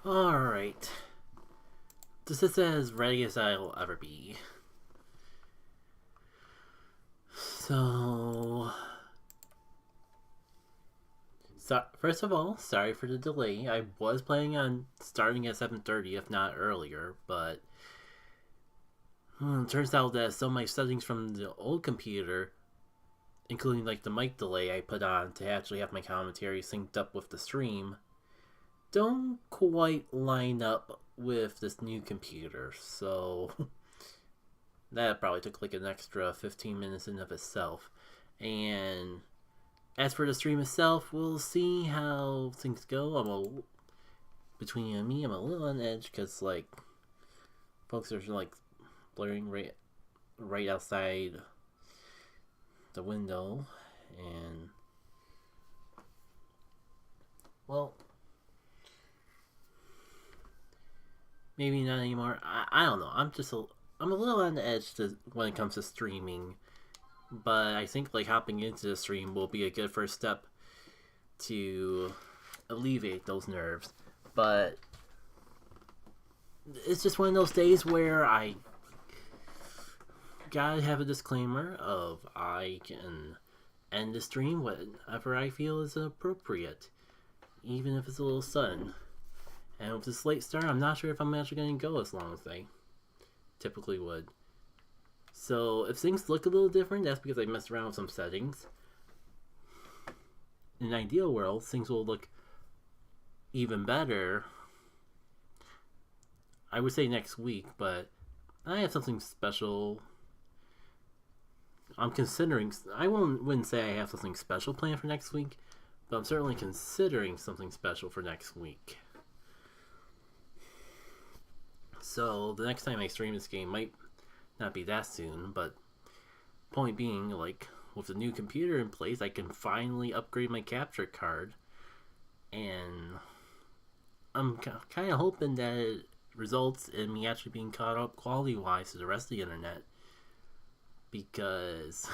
Alright. This is as ready as I'll ever be. So, first of all, sorry for the delay. I was planning on starting at 7:30, if not earlier, but turns out that some of my settings from the old computer, including like the mic delay I put on to actually have my commentary synced up with the stream, don't quite line up with this new computer. So that probably took like an extra 15 minutes in of itself. And as for the stream itself, we'll see how things go. Between you and me, I'm a little on edge because like folks are like blurring right outside the window, and well, maybe not anymore. I don't know. I'm a little on the edge when it comes to streaming, but I think like hopping into the stream will be a good first step to alleviate those nerves. But it's just one of those days where I gotta have a disclaimer of I can end the stream whenever I feel is appropriate, even if it's a little sudden. And with this late start, I'm not sure if I'm actually going to go as long as I typically would. So if things look a little different, that's because I messed around with some settings. In an ideal world, things will look even better. I would say next week, but I have something special. I'm considering. I wouldn't say I have something special planned for next week, but I'm certainly considering something special for next week. So the next time I stream this game might not be that soon, but point being, like, with the new computer in place, I can finally upgrade my capture card, and I'm kind of hoping that it results in me actually being caught up quality-wise to the rest of the internet, because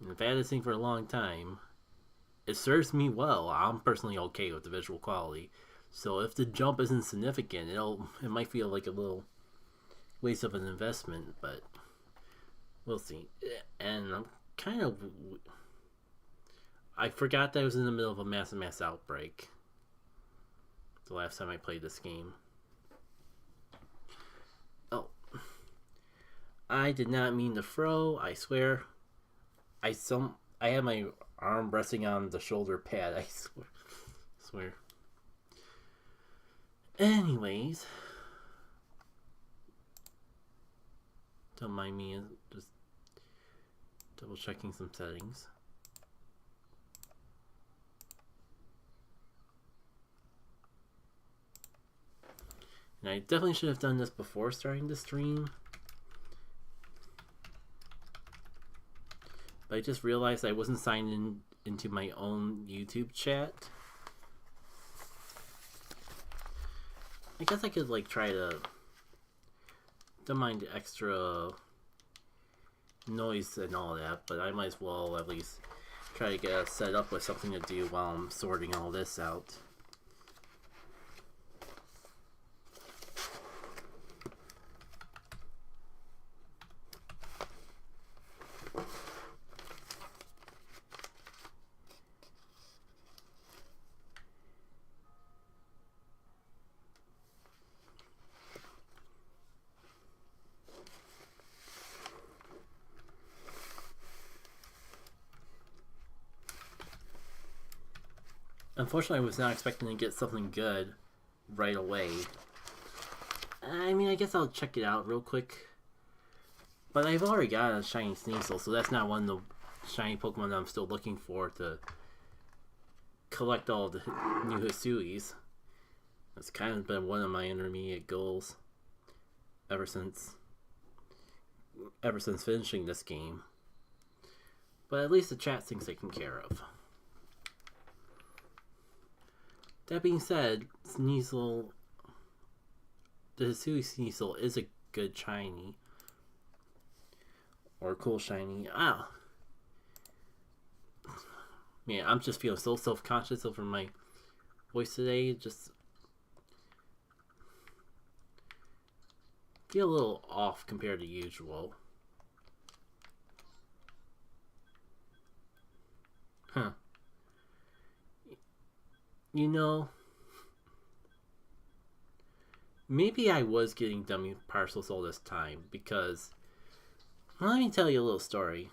I've had this thing for a long time. It serves me well. I'm personally okay with the visual quality. So if the jump isn't significant, it might feel like a little waste of an investment, but we'll see. And I forgot that I was in the middle of a mass outbreak the last time I played this game. Oh, I did not mean to throw. I swear. I had my arm resting on the shoulder pad. I swear. Anyways, don't mind me just double checking some settings. And I definitely should have done this before starting the stream, but I just realized I wasn't signed into my own YouTube chat. I guess I could like try to don't mind the extra noise and all that, but I might as well at least try to get us set up with something to do while I'm sorting all this out. Unfortunately, I was not expecting to get something good right away. I mean, I guess I'll check it out real quick. But I've already got a shiny Sneasel, so that's not one of the shiny Pokemon that I'm still looking for to collect all the new Hisuis. That's kind of been one of my intermediate goals ever since finishing this game. But at least the chat thing's taken care of. That being said, Sneasel, the Hisui Sneasel is a good shiny. Or cool shiny. Man, I'm just feeling so self-conscious over my voice today. Just get a little off compared to usual. Huh. You know, maybe I was getting dummy parcels all this time because, well, let me tell you a little story.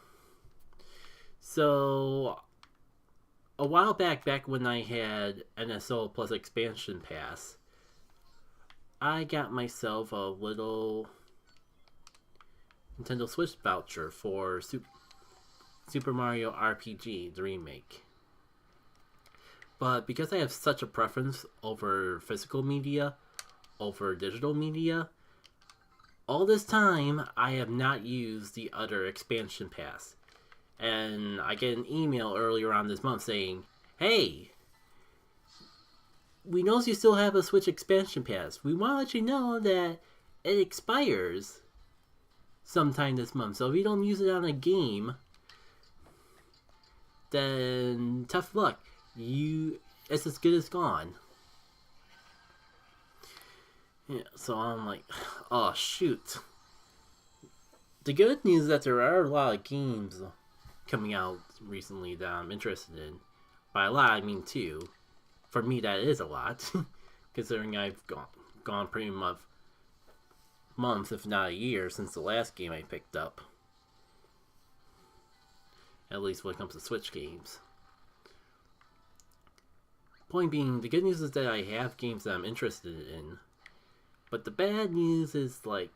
So, a while back when I had NSO plus expansion pass, I got myself a little Nintendo Switch voucher for Super Mario RPG, the remake. But because I have such a preference over physical media over digital media, all this time I have not used the other expansion pass. And I get an email earlier on this month saying, hey, we notice you still have a Switch expansion pass. We want to let you know that it expires sometime this month. So if you don't use it on a game, then tough luck. It's as good as gone. Yeah, so I'm like, oh shoot. The good news is that there are a lot of games coming out recently that I'm interested in. By a lot, I mean two. For me, that is a lot, considering I've gone pretty much months, if not a year, since the last game I picked up. At least when it comes to Switch games. Point being, the good news is that I have games that I'm interested in. But the bad news is, like,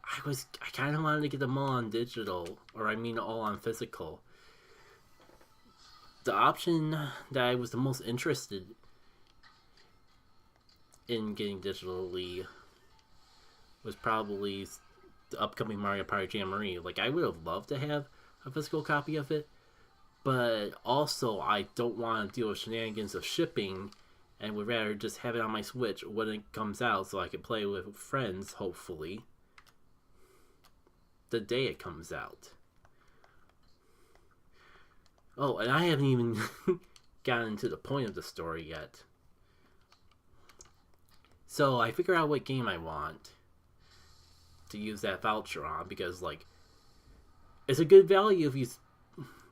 I kind of wanted to get them all on digital, or I mean all on physical. The option that I was the most interested in getting digitally was probably the upcoming Mario Party Jamboree. Like, I would have loved to have a physical copy of it, but also I don't want to deal with shenanigans of shipping and would rather just have it on my Switch when it comes out so I can play with friends, hopefully, the day it comes out. Oh, and I haven't even gotten to the point of the story yet. So I figure out what game I want to use that voucher on, because, like, it's a good value if you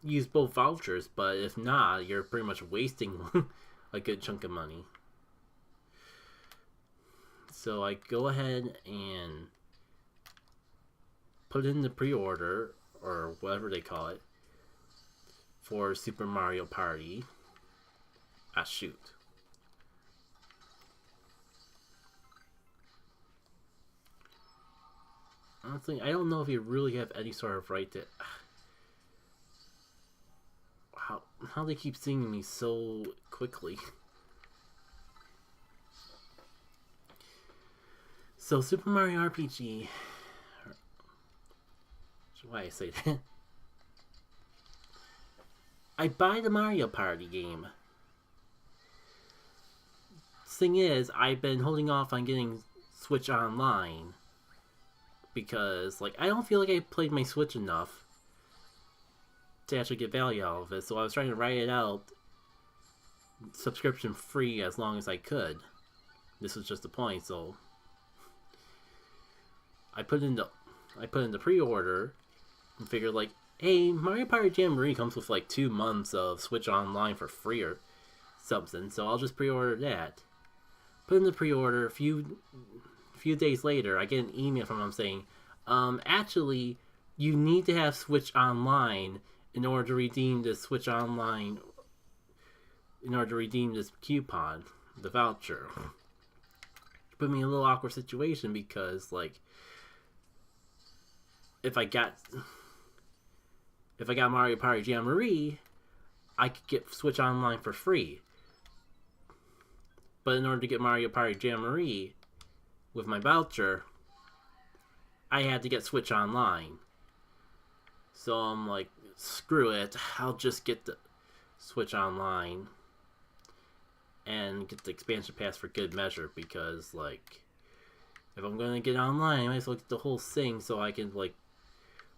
use both vouchers, but if not, you're pretty much wasting a good chunk of money. So I go ahead and put in the pre-order, or whatever they call it, for Super Mario Party. Ah, shoot. Honestly, I don't know if you really have any sort of right to... How they keep seeing me so quickly. So, Super Mario RPG... Why I say that? I buy the Mario Party game. Thing is, I've been holding off on getting Switch Online because, like, I don't feel like I played my Switch enough to actually get value out of it. So I was trying to write it out subscription free as long as I could. This was just the point. So I put in the pre-order and figured, like, hey, Mario Party Jamboree comes with like 2 months of Switch Online for free or something, so I'll just pre-order that. Put in the pre-order. A few days later, I get an email from them saying, actually, you need to have Switch Online in order to redeem this Switch Online, in order to redeem this coupon, the voucher. Put me in a little awkward situation because, like, if I got Mario Party Jamboree, I could get Switch Online for free. But in order to get Mario Party Jamboree with my voucher, I had to get Switch Online. So I'm like, screw it, I'll just get the Switch Online and get the expansion pass for good measure, because, like, if I'm going to get online, I might as well get the whole thing so I can, like,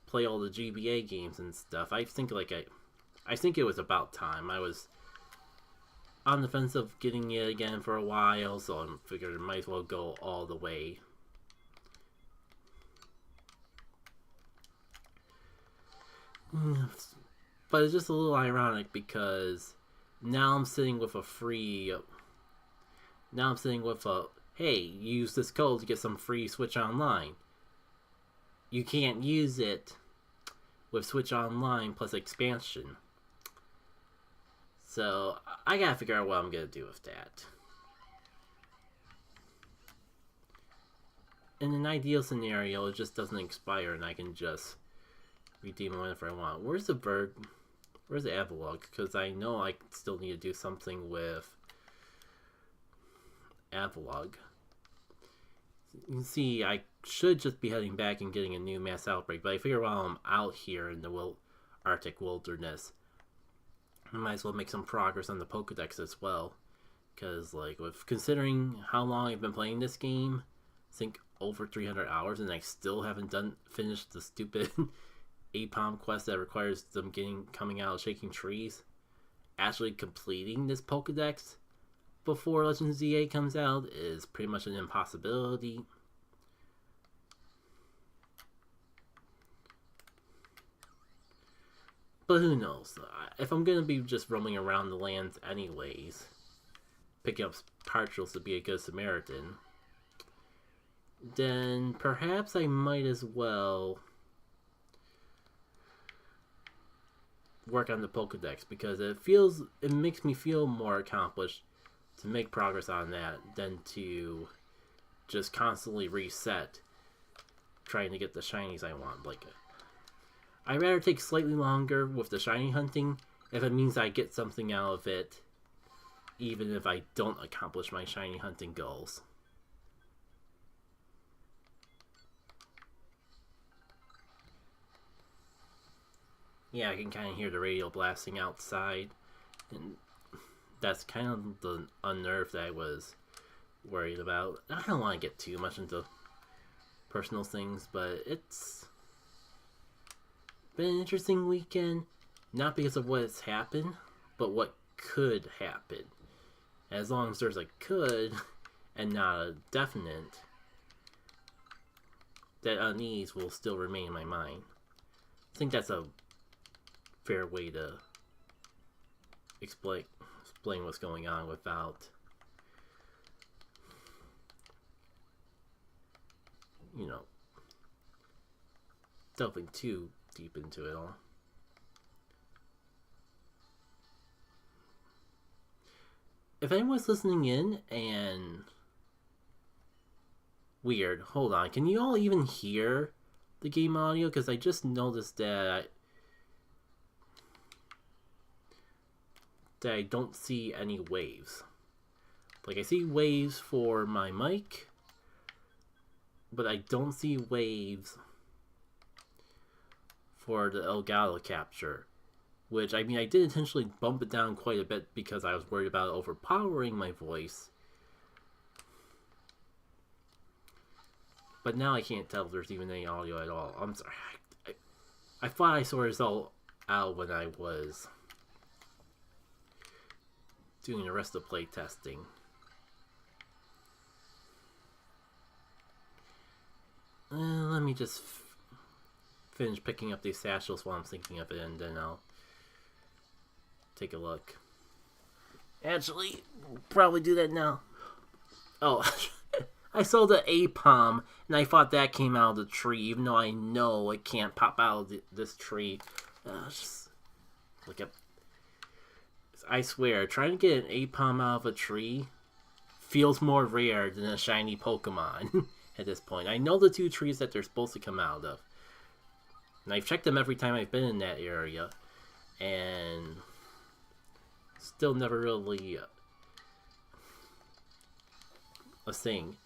play all the GBA games and stuff. I think it was about time. I was on the fence of getting it again for a while, so I figured I might as well go all the way But it's just a little ironic because now I'm sitting with a free. Now I'm sitting with a. Hey, use this code to get some free Switch Online. You can't use it with Switch Online plus expansion. So I gotta figure out what I'm gonna do with that. In an ideal scenario, it just doesn't expire and I can just redeem it whenever I want. Where's the bird? Where's the Avalog? Because I know I still need to do something with Avalog. You can see I should just be heading back and getting a new mass outbreak, but I figure while I'm out here in the Arctic wilderness, I might as well make some progress on the Pokedex as well. Because, like, with considering how long I've been playing this game, I think over 300 hours, and I still haven't finished the stupid APOM quest that requires them coming out of shaking trees. Actually completing this Pokedex before Legends ZA comes out is pretty much an impossibility. But who knows? If I'm gonna be just roaming around the lands anyways, picking up partials to be a good Samaritan, then perhaps I might as well work on the Pokedex, because it makes me feel more accomplished to make progress on that than to just constantly reset trying to get the shinies I want. Like, I'd rather take slightly longer with the shiny hunting if it means I get something out of it, even if I don't accomplish my shiny hunting goals. Yeah, I can kind of hear the radio blasting outside, and that's kind of the unnerve that I was worried about. I don't want to get too much into personal things, but it's been an interesting weekend, not because of what's happened, but what could happen. As long as there's a could and not a definite, that unease will still remain in my mind. I think that's a fair way to explain what's going on without, you know, delving too deep into it all. If anyone's listening in and weird, hold on, can you all even hear the game audio? Because I just noticed that I don't see any waves. Like, I see waves for my mic, but I don't see waves for the Elgato capture. Which, I mean, I did intentionally bump it down quite a bit because I was worried about overpowering my voice. But now I can't tell if there's even any audio at all. I'm sorry. I thought I saw it all out when I was doing the rest of the play testing. Let me just finish picking up these satchels while I'm thinking of it, and then I'll take a look. Actually, probably do that now. Oh, I saw the APOM, and I thought that came out of the tree, even though I know it can't pop out of this tree. Just look up. I swear, trying to get an APOM out of a tree feels more rare than a shiny Pokemon at this point. I know the two trees that they're supposed to come out of, and I've checked them every time I've been in that area, and still never really a thing.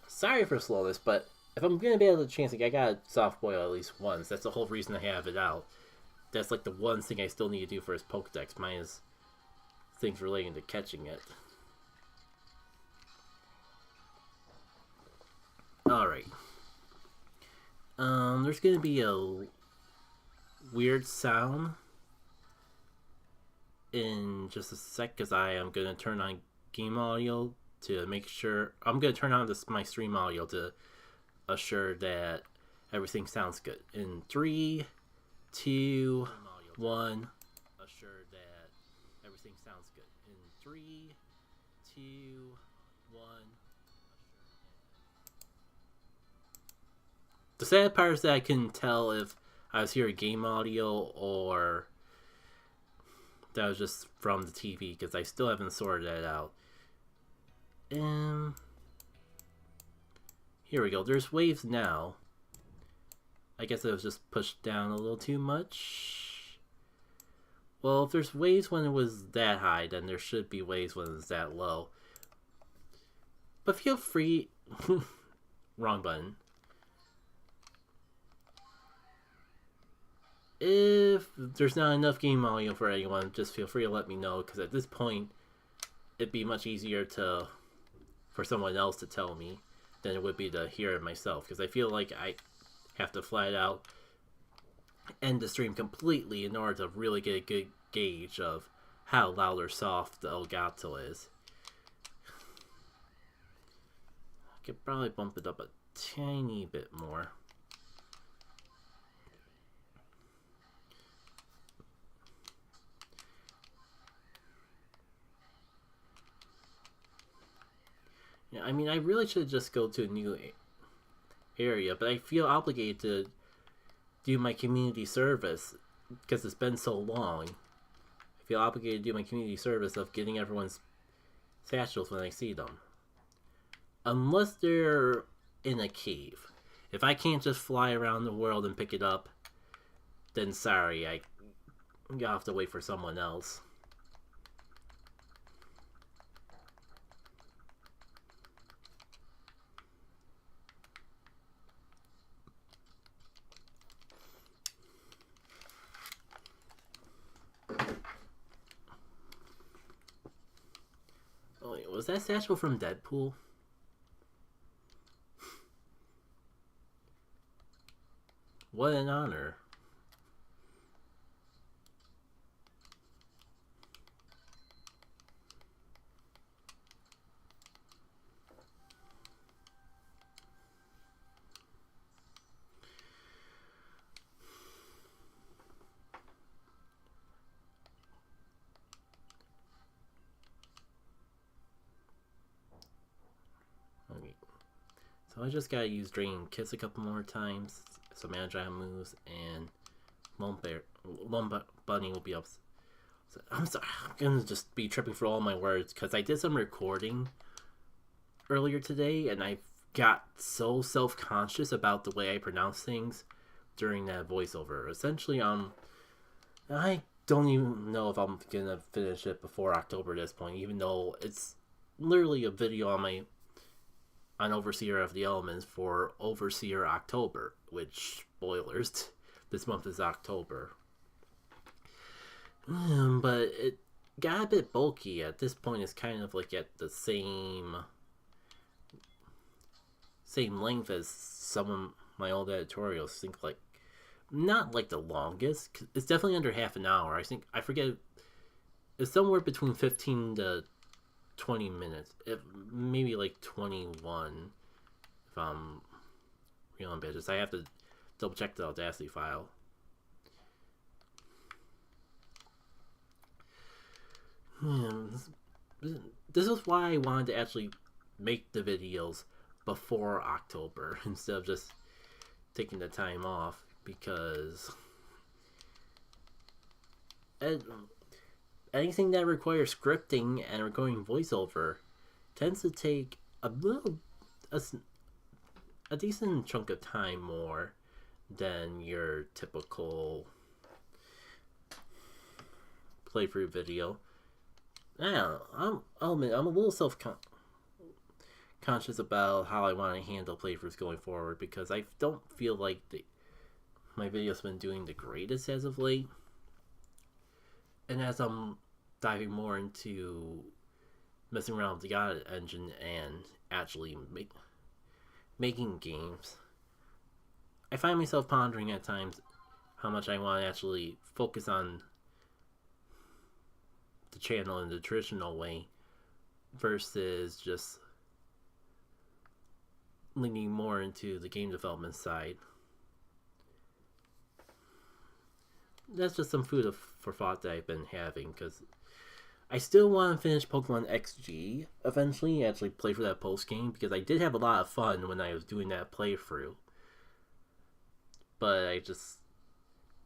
Sorry for slowness, but if I'm gonna be able to chance it, I gotta soft boil at least once. That's the whole reason I have it out. That's like the one thing I still need to do for his Pokedex, minus things relating to catching it. Alright. There's gonna be a weird sound in just a sec, because I am gonna turn on game audio to make sure. I'm gonna turn on my stream audio to assure that everything sounds good. In 3, 2, 1. Assure that everything sounds good. In 3, 2, 1. The sad part is that I couldn't tell if I was hearing game audio or that was just from the TV because I still haven't sorted that out. Here we go. There's waves now. I guess it was just pushed down a little too much. Well, if there's waves when it was that high, then there should be waves when it's that low. But feel free... Wrong button. If there's not enough game audio for anyone, just feel free to let me know, because at this point, it'd be much easier for someone else to tell me than it would be to hear it myself, because I feel like I have to flat out end the stream completely in order to really get a good gauge of how loud or soft the Elgato is. I could probably bump it up a tiny bit more. Yeah, I mean, I really should just go to a new area, but I feel obligated to do my community service because it's been so long. I feel obligated to do my community service of getting everyone's satchels when I see them. Unless they're in a cave. If I can't just fly around the world and pick it up, then sorry, I have to wait for someone else. Oh, wait, was that satchel from Deadpool? What an honor. Okay. So I just gotta use Drain Kiss a couple more times, some agile moves, and Lone Bunny will be up. So, I'm sorry, I'm gonna just be tripping for all my words because I did some recording earlier today and I got so self-conscious about the way I pronounce things during that voiceover. Essentially, I don't even know if I'm gonna finish it before October at this point, even though it's literally a video on Overseer of the Elements for Overseer October, which, spoilers, this month is October. But it got a bit bulky. At this point, it's kind of like at the same length as some of my old editorials. I think, like, not like the longest. It's definitely under half an hour. I forget. It's somewhere between 15 to 20 minutes. Maybe like 21 if I'm real ambitious. I have to double check the Audacity file. This is why I wanted to actually make the videos before October instead of just taking the time off, because anything that requires scripting and recording voiceover tends to take a decent chunk of time more than your typical playthrough video. I'll admit, I'm a little self-conscious about how I want to handle playthroughs going forward, because I don't feel like my video's been doing the greatest as of late. And as I'm diving more into messing around with the God engine and actually making games, I find myself pondering at times how much I want to actually focus on the channel in the traditional way versus just leaning more into the game development side. that's just some food for thought that I've been having, because I still want to finish Pokemon XG eventually, actually play for that post game, because I did have a lot of fun when I was doing that playthrough. But I just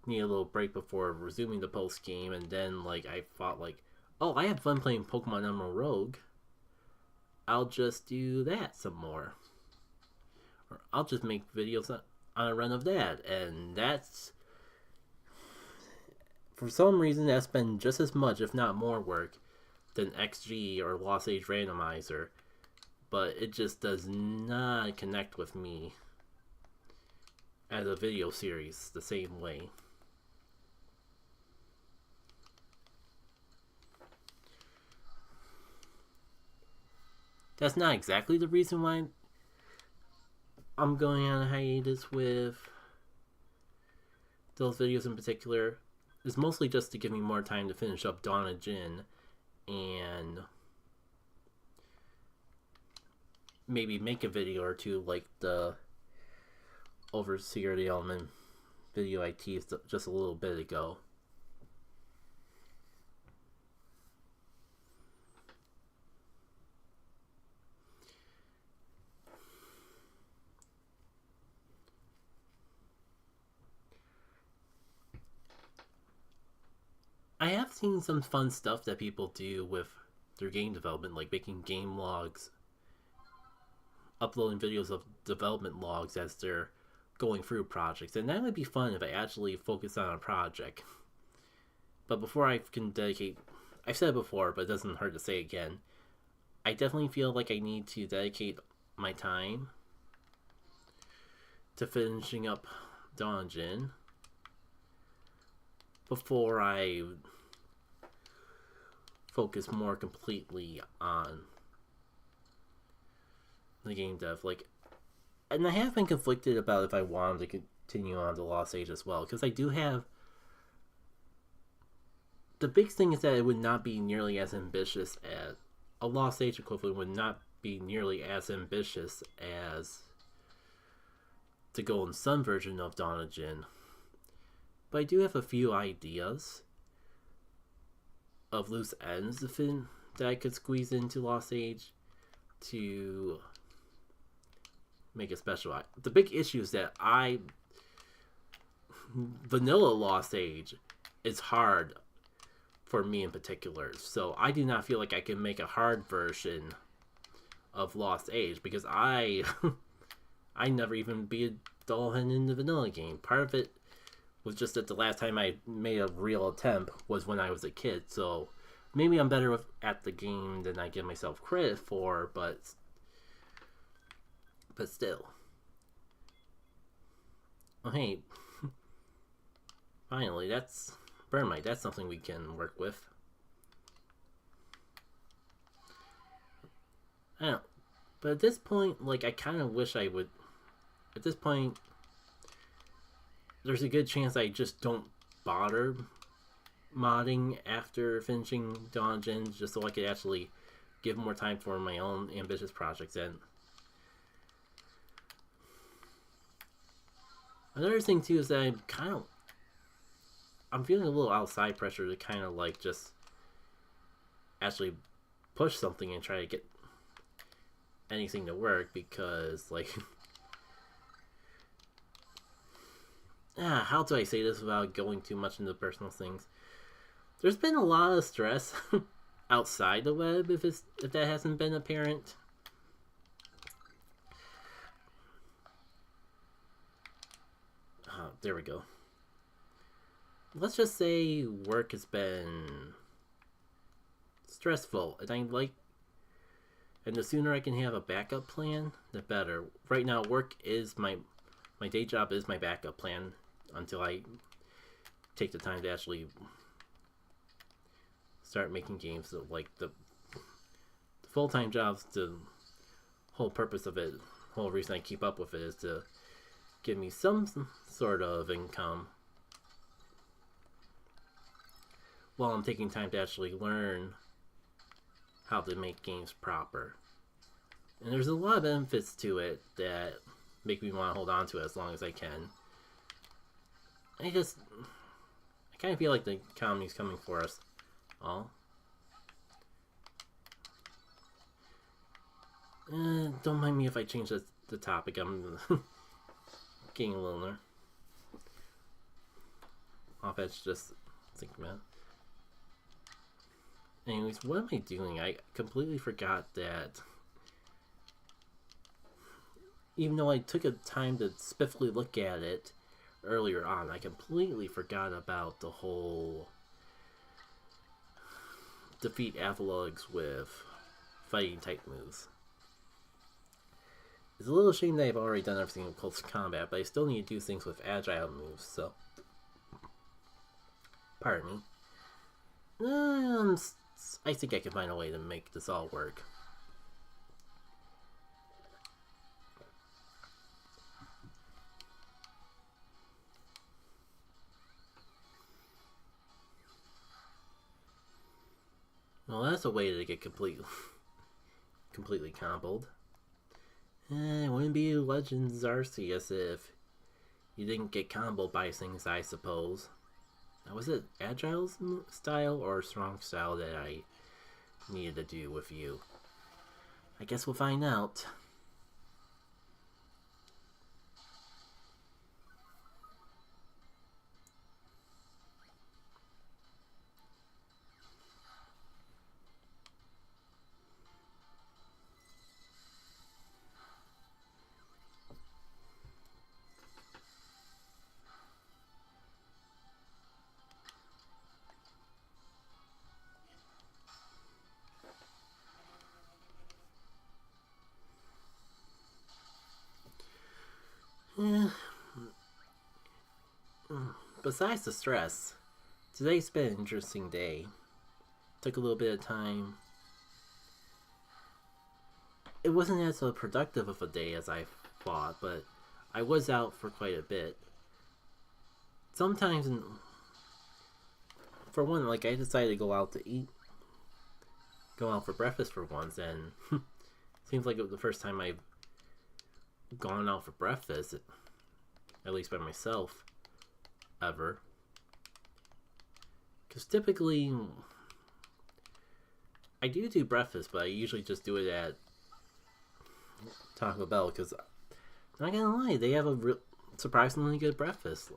need a little break before resuming the post game, and then like I thought like, oh, I have fun playing Pokemon Emerald Rogue. I'll just do that some more. Or I'll just make videos on a run of that, and that's, for some reason, that's been just as much, if not more work than XG or Lost Age Randomizer, but it just does not connect with me as a video series the same way. That's not exactly the reason why I'm going on a hiatus with those videos in particular. It's mostly just to give me more time to finish up Dawn of Jin and maybe make a video or two like the Overseer of the Element video I teased just a little bit ago. I have seen some fun stuff that people do with their game development, like making game logs, uploading videos of development logs as they're going through projects, and that would be fun if I actually focus on a project. But before I can dedicate, I've said it before, but it doesn't hurt to say again, I definitely feel like I need to dedicate my time to finishing up Dawn of Jin before I focus more completely on the game dev. Like, and I have been conflicted about if I wanted to continue on to Lost Age as well, because I do have, the big thing is that it would not be nearly as ambitious as a Lost Age equivalent would not be nearly as ambitious as the Golden Sun version of Dawn of Jin. But I do have a few ideas of loose ends that I could squeeze into Lost Age to make it special. The big issue is that vanilla Lost Age is hard for me in particular, so I do not feel like I can make a hard version of Lost Age, because I never even beat a Dullhead in the vanilla game. Part of it was just that the last time I made a real attempt was when I was a kid, so maybe I'm better at the game than I give myself credit for, but still. Oh hey, finally, that's Bergmite. That's something we can work with. I don't know, but at this point, like, I kind of wish I would. At this point, there's a good chance I just don't bother modding after finishing Dawn of Jin, just so I could actually give more time for my own ambitious projects. And another thing too is that I'm feeling a little outside pressure to kind of like just actually push something and try to get anything to work, because like how do I say this without going too much into personal things? There's been a lot of stress outside the web, if that hasn't been apparent. There we go. Let's just say work has been stressful, and the sooner I can have a backup plan, the better. Right now, work is my day job is my backup plan until I take the time to actually start making games. So, like, the full-time jobs, the whole purpose of it, the whole reason I keep up with it is to give me some sort of income while I'm taking time to actually learn how to make games proper. And there's a lot of benefits to it that make me want to hold on to it as long as I can. I I kind of feel like the economy's coming for us all. Don't mind me if I change the topic. I'm getting a little off edge just thinking about it. Anyways, what am I doing? I completely forgot that even though I took a time to spiffly look at it earlier on, I completely forgot about the whole defeat Avalogs with fighting type moves. It's a little shame that I've already done everything in close combat, but I still need to do things with agile moves, so pardon me. I think I can find a way to make this all work. Well, that's a way to get completely comboed. It wouldn't be Legends Arceus if you didn't get comboed by things, I suppose. Now, was it Agile style or Strong style that I needed to do with you? I guess we'll find out. Yeah. Besides the stress, today's been an interesting day. Took a little bit of time. It wasn't as productive of a day as I thought, but I was out for quite a bit. Sometimes, for one, like I decided to go out to eat, go out for breakfast for once, and seems like it was the first time I've gone out for breakfast, at least by myself, ever. Because typically, I do breakfast, but I usually just do it at Taco Bell, because, not gonna lie, they have a surprisingly good breakfast.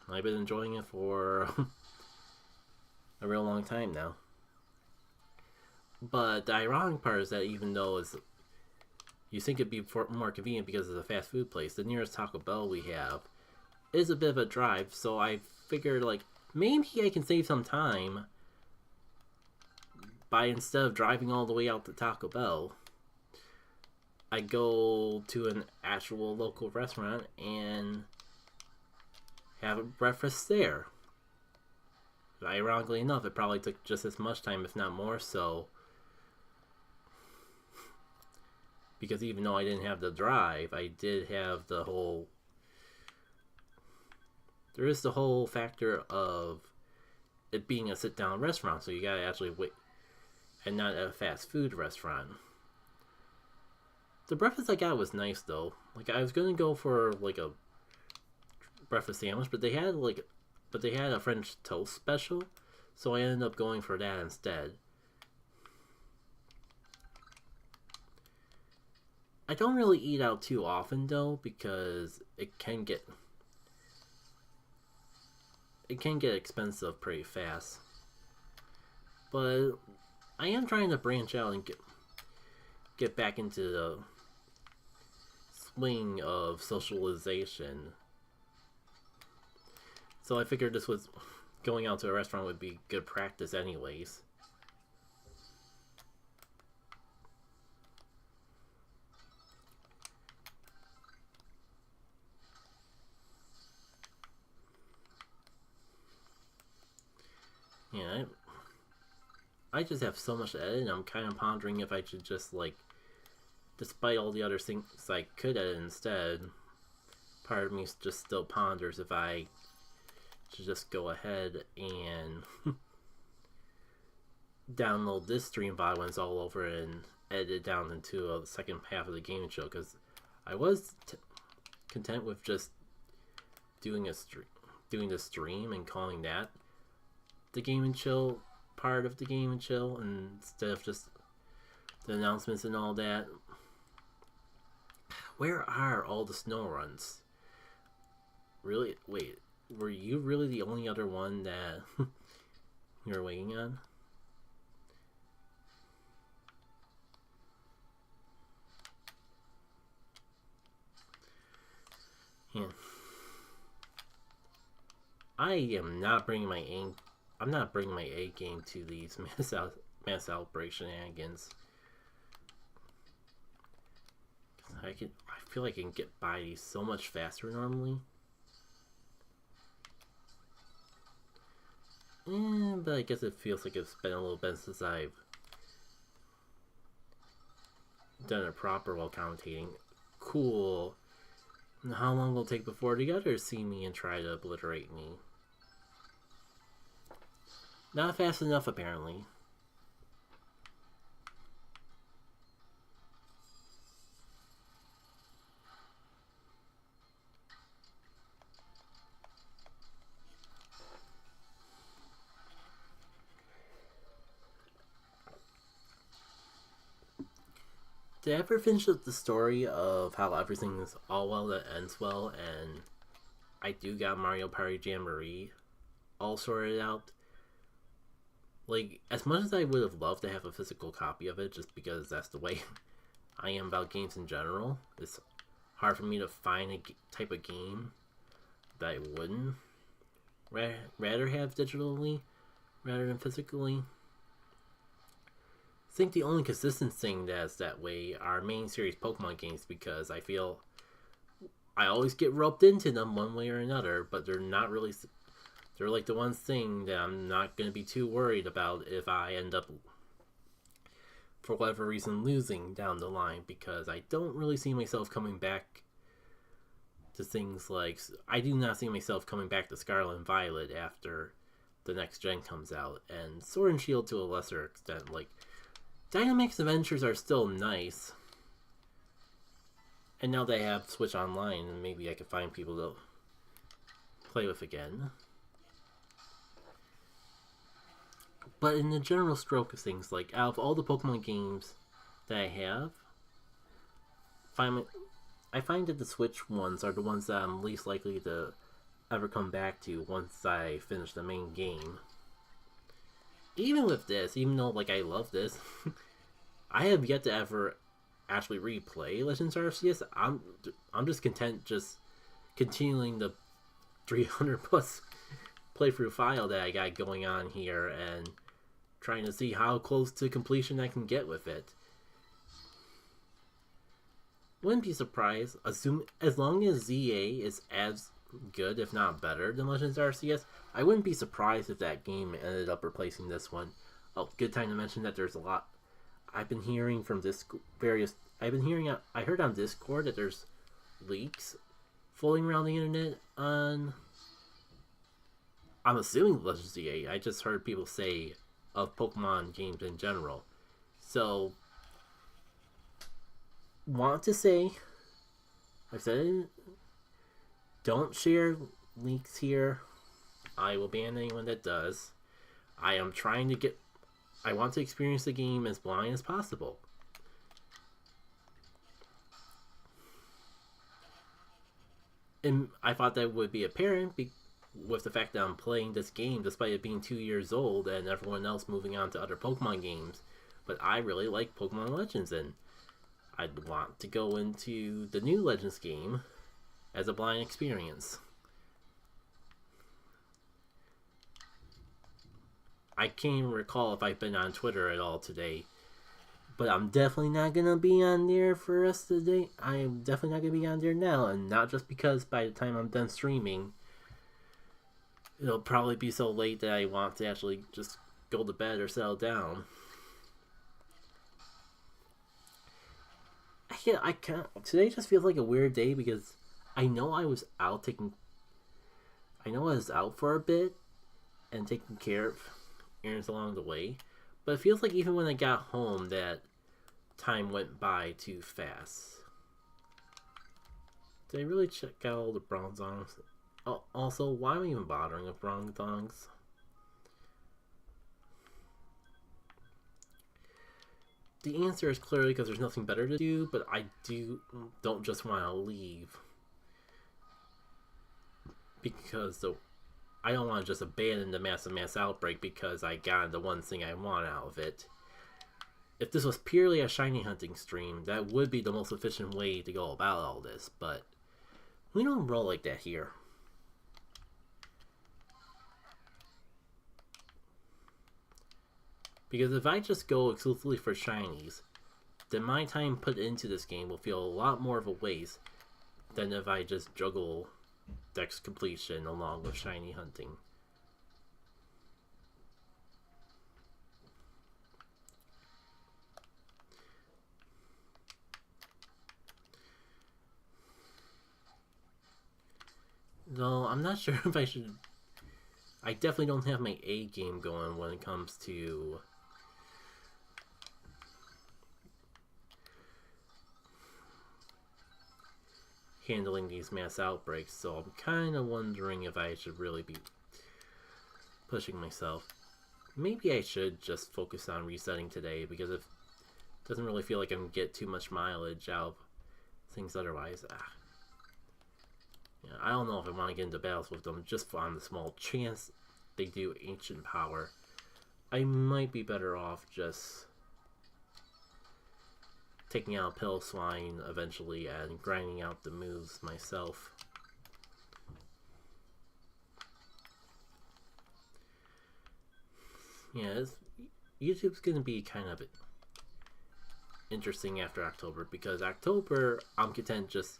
I've been enjoying it for a real long time now. But the ironic part is that even though you think it'd be more convenient because it's a fast food place, the nearest Taco Bell we have is a bit of a drive, so I figured, like, maybe I can save some time by, instead of driving all the way out to Taco Bell, I go to an actual local restaurant and have a breakfast there. Ironically enough, it probably took just as much time, if not more so, because even though I didn't have the drive, I did have the whole... There is the whole factor of it being a sit-down restaurant, so you gotta actually wait, and not a fast food restaurant. The breakfast I got was nice, though. Like, I was gonna go for, like, a breakfast sandwich, but they had a French toast special, so I ended up going for that instead. I don't really eat out too often, though, because it can get expensive pretty fast. But I am trying to branch out and get back into the swing of socialization. So I figured going out to a restaurant would be good practice anyways. Yeah, I just have so much to edit, and I'm kind of pondering if I should just, like, despite all the other things I could edit instead, part of me just still ponders if I should just go ahead and download this stream VOD when it's all over and edit it down into a second half of the gaming show, because I was content with just doing doing the stream and calling that the Game and Chill part of the Game and Chill instead of just the announcements and all that. Where are all the snow runs? Really? Wait, were you really the only other one that you were waiting on? Yeah. I am not bringing my A. I'm not bringing my A game to these mass outbreak shenanigans. I feel like I can get by these so much faster normally. But I guess it feels like it's been a little bit since I've done it proper while commentating. Cool. And how long will it take before the others see me and try to obliterate me? Not fast enough, apparently. Did I ever finish the story of how everything's all well that ends well, and I do got Mario Party Jamboree all sorted out? Like, as much as I would have loved to have a physical copy of it, just because that's the way I am about games in general, it's hard for me to find a type of game that I wouldn't rather have digitally rather than physically. I think the only consistent thing that's that way are main series Pokemon games, because I feel I always get roped into them one way or another, but they're not really... They're like the one thing that I'm not going to be too worried about if I end up, for whatever reason, losing down the line, because I don't really see myself coming back to things like... I do not see myself coming back to Scarlet and Violet after the next gen comes out, and Sword and Shield to a lesser extent. Like, Dynamax Adventures are still nice, and now they have Switch Online, and maybe I can find people to play with again. But in the general stroke of things, like, out of all the Pokemon games that I have, I find that the Switch ones are the ones that I'm least likely to ever come back to once I finish the main game. Even with this, even though, like, I love this, I have yet to ever actually replay Legends Arceus. I'm just content just continuing the 300 plus playthrough file that I got going on here and trying to see how close to completion I can get with it. Wouldn't be surprised, as long as ZA is as good, if not better, than Legends Arceus, I wouldn't be surprised if that game ended up replacing this one. Oh, good time to mention that there's a lot I've been hearing from I heard on Discord that there's leaks floating around the internet on, I'm assuming Legends ZA. I just heard people say of Pokemon games in general. So, want to say, I've said it, don't share leaks here. I will ban anyone that does. I want to experience the game as blind as possible. And I thought that would be apparent with the fact that I'm playing this game despite it being 2 years old and everyone else moving on to other Pokemon games. But I really like Pokemon Legends, and I'd want to go into the new Legends game as a blind experience. I can't even recall if I've been on Twitter at all today, but I'm definitely not going to be on there for the rest of the day. I am definitely not going to be on there now, and not just because by the time I'm done streaming, it'll probably be so late that I want to actually just go to bed or settle down. I can't. Today just feels like a weird day because I know I was out for a bit and taking care of errands along the way, but it feels like even when I got home that time went by too fast. Did I really check out all the bronze arms? Also, why am I even bothering with wrong thongs? The answer is clearly because there's nothing better to do, but I don't just want to leave. Because I don't want to just abandon the mass outbreak because I got the one thing I want out of it. If this was purely a shiny hunting stream, that would be the most efficient way to go about all this, but we don't roll like that here. Because if I just go exclusively for shinies, then my time put into this game will feel a lot more of a waste than if I just juggle dex completion along with shiny hunting. Though I'm not sure if I should. I definitely don't have my A game going when it comes to handling these mass outbreaks, so I'm kind of wondering if I should really be pushing myself. Maybe I should just focus on resetting today, because it doesn't really feel like I'm going to get too much mileage out of things otherwise. Yeah, I don't know if I want to get into battles with them just on the small chance they do ancient power. I might be better off just taking out Pilswine eventually and grinding out the moves myself. Yeah, YouTube's gonna be kind of interesting after October, because October I'm content just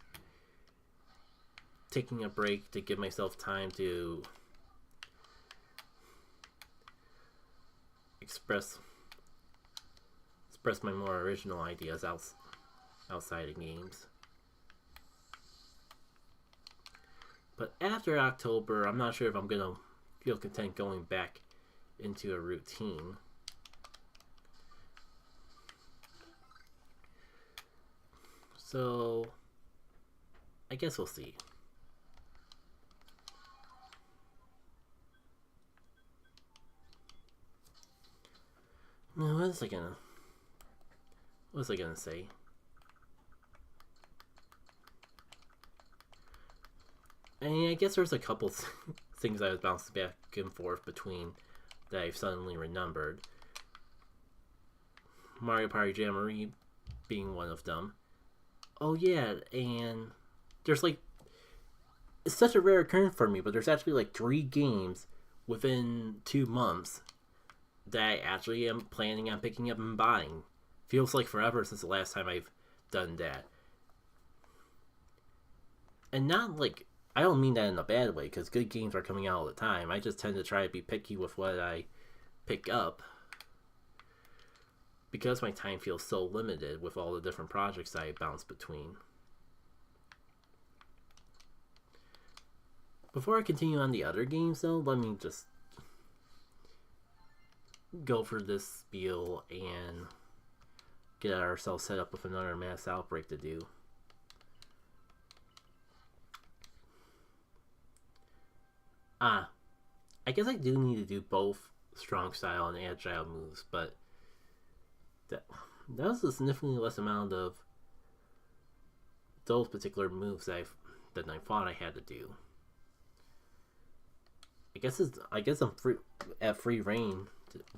taking a break to give myself time to express my more original ideas outside of games. But after October, I'm not sure if I'm gonna feel content going back into a routine. So I guess we'll see. Now, what was I gonna say? I mean, I guess there's a couple things I was bouncing back and forth between that I've suddenly remembered. Mario Party Jamboree being one of them. Oh yeah, and there's like, it's such a rare occurrence for me, but there's actually like 3 games within 2 months that I actually am planning on picking up and buying. Feels like forever since the last time I've done that. And not like, I don't mean that in a bad way, because good games are coming out all the time. I just tend to try to be picky with what I pick up, because my time feels so limited with all the different projects I bounce between. Before I continue on the other games though, let me just go for this spiel and get ourselves set up with another mass outbreak to do. I guess I do need to do both strong style and agile moves, but that was a significantly less amount of those particular moves that I thought I had to do. I guess I'm at free reign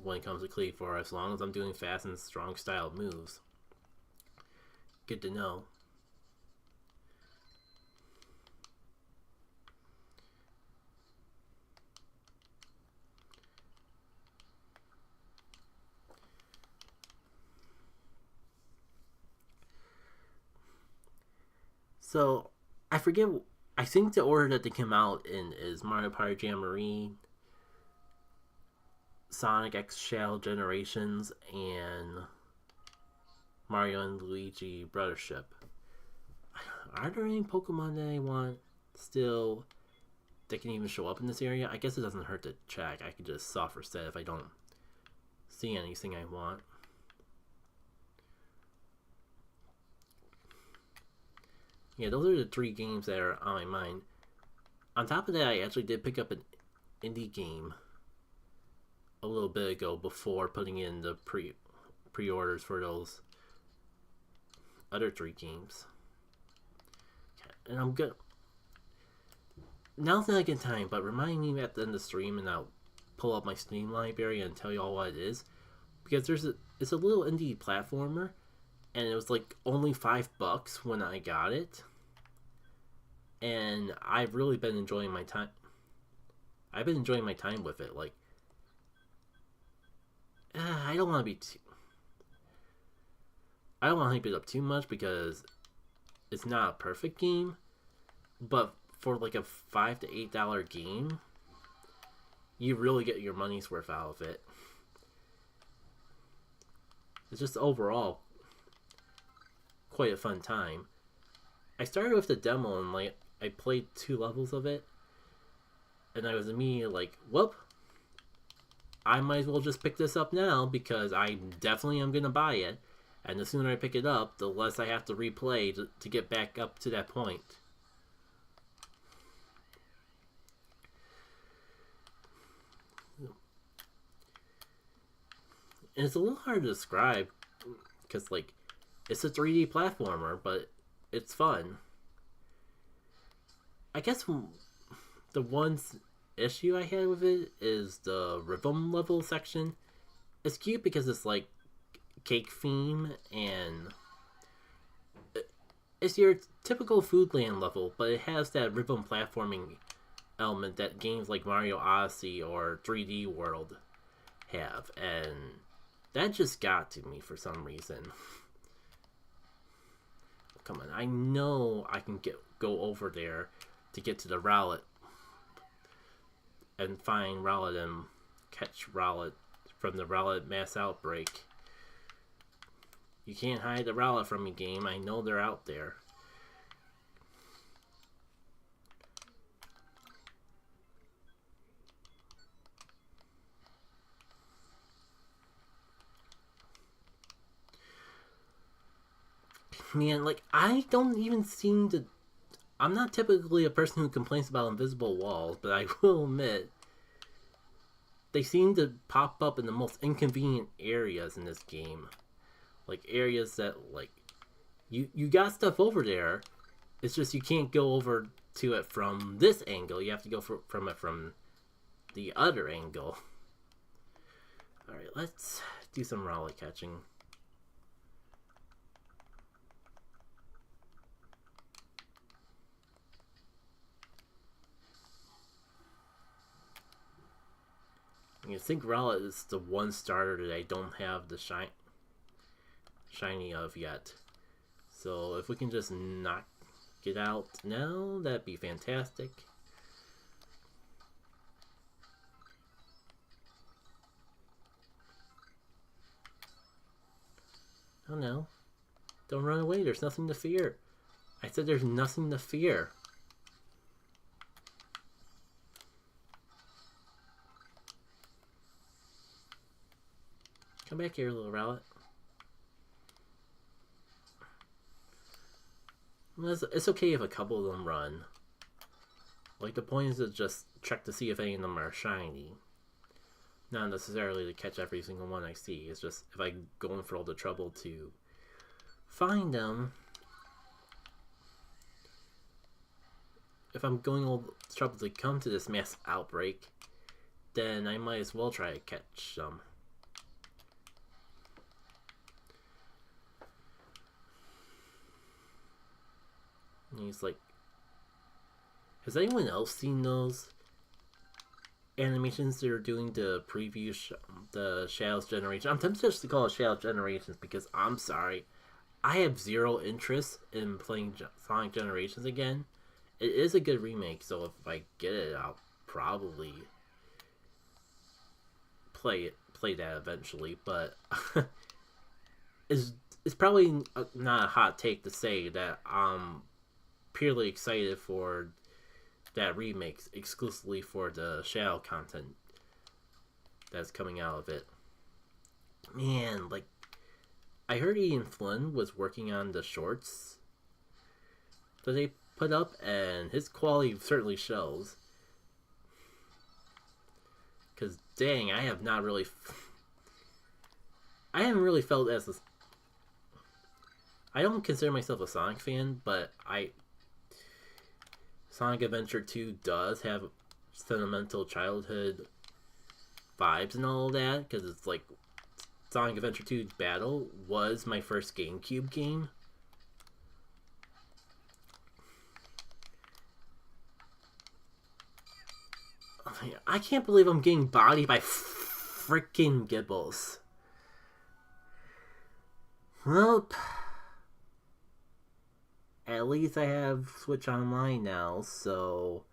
when it comes to Cleave for as long as I'm doing fast and strong style moves. Good to know. So, I forget, I think the order that they came out in is Mario Party Jamboree, Sonic X Shell Generations, and Mario and Luigi Brothership. Are there any Pokemon that I want still that can even show up in this area? I guess it doesn't hurt to check. I could just soft reset if I don't see anything I want. Yeah, those are the 3 games that are on my mind. On top of that, I actually did pick up an indie game a little bit ago before putting in the pre-orders for those other 3 games. And I'm good. Now's not a good time, but remind me at the end of the stream and I'll pull up my Steam library and tell you all what it is. Because it's a little indie platformer, and it was like only $5 when I got it. And I've really been enjoying my time. I've been enjoying my time with it. Like, I don't want to be I don't want to hype it up too much because it's not a perfect game, but for like a $5 to $8 game, you really get your money's worth out of it. It's just overall quite a fun time. I started with the demo and like I played 2 levels of it, and I was immediately like, whoop, I might as well just pick this up now because I definitely am going to buy it. And the sooner I pick it up, the less I have to replay to get back up to that point. And it's a little hard to describe because, like, it's a 3D platformer, but it's fun. I guess the one issue I had with it is the rhythm level section. It's cute because it's like cake theme and it's your typical Foodland level, but it has that rhythm platforming element that games like Mario Odyssey or 3D World have, and that just got to me for some reason. Come on, I know I can go over there to get to the Rowlet and find Rowlet and catch Rowlet from the Rowlet mass outbreak. You can't hide the Rowlet from me, game. I know they're out there. Man, like, I don't even seem to... I'm not typically a person who complains about invisible walls, but I will admit they seem to pop up in the most inconvenient areas in this game. Like, areas that, like, you got stuff over there, it's just you can't go over to it from this angle. You have to go from it from the other angle. Alright, let's do some Rowlet catching. I think Rowlet is the one starter that I don't have the shiny of yet. So if we can just knock it out now, that'd be fantastic. Oh no. Don't run away, there's nothing to fear. I said there's nothing to fear. Come back here, little Rowlet. It's okay if a couple of them run. Like, the point is to just check to see if any of them are shiny. Not necessarily to catch every single one I see. It's just if I'm going for all the trouble to find them. If I'm going all the trouble to come to this mass outbreak, then I might as well try to catch some. And he's like, has anyone else seen those animations they're doing to preview the Shadows Generation? I'm tempted just to call it Shadows Generations because I'm sorry, I have zero interest in playing Sonic Generations again. It is a good remake, so if I get it, I'll probably play that eventually. But it's probably not a hot take to say that I'm purely excited for that remake exclusively for the Shadow content that's coming out of it. Man, like, I heard Ian Flynn was working on the shorts that they put up, and his quality certainly shows. Because, dang, I haven't really felt as a... I don't consider myself a Sonic fan, but Sonic Adventure 2 does have sentimental childhood vibes and all that, because it's like Sonic Adventure 2 Battle was my first GameCube game. I can't believe I'm getting bodied by freaking Gibbles. Well, at least I have Switch Online now, so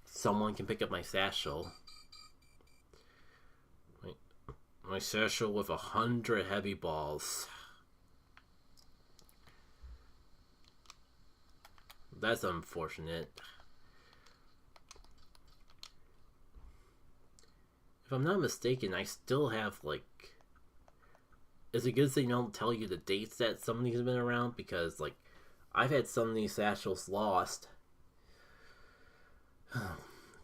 someone can pick up my satchel. My satchel with 100 heavy balls. That's unfortunate. If I'm not mistaken, I still have, like... Is it good they don't tell you the dates that some of these have been around? Because, like, I've had some of these satchels lost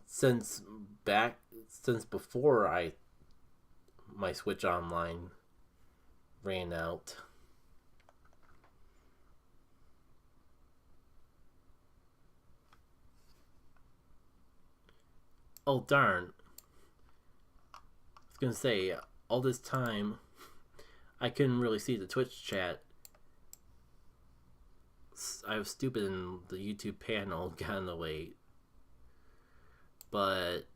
since before my Switch Online ran out. Oh, darn. I was gonna say, all this time, I couldn't really see the Twitch chat. I was stupid and the YouTube panel got in the way. But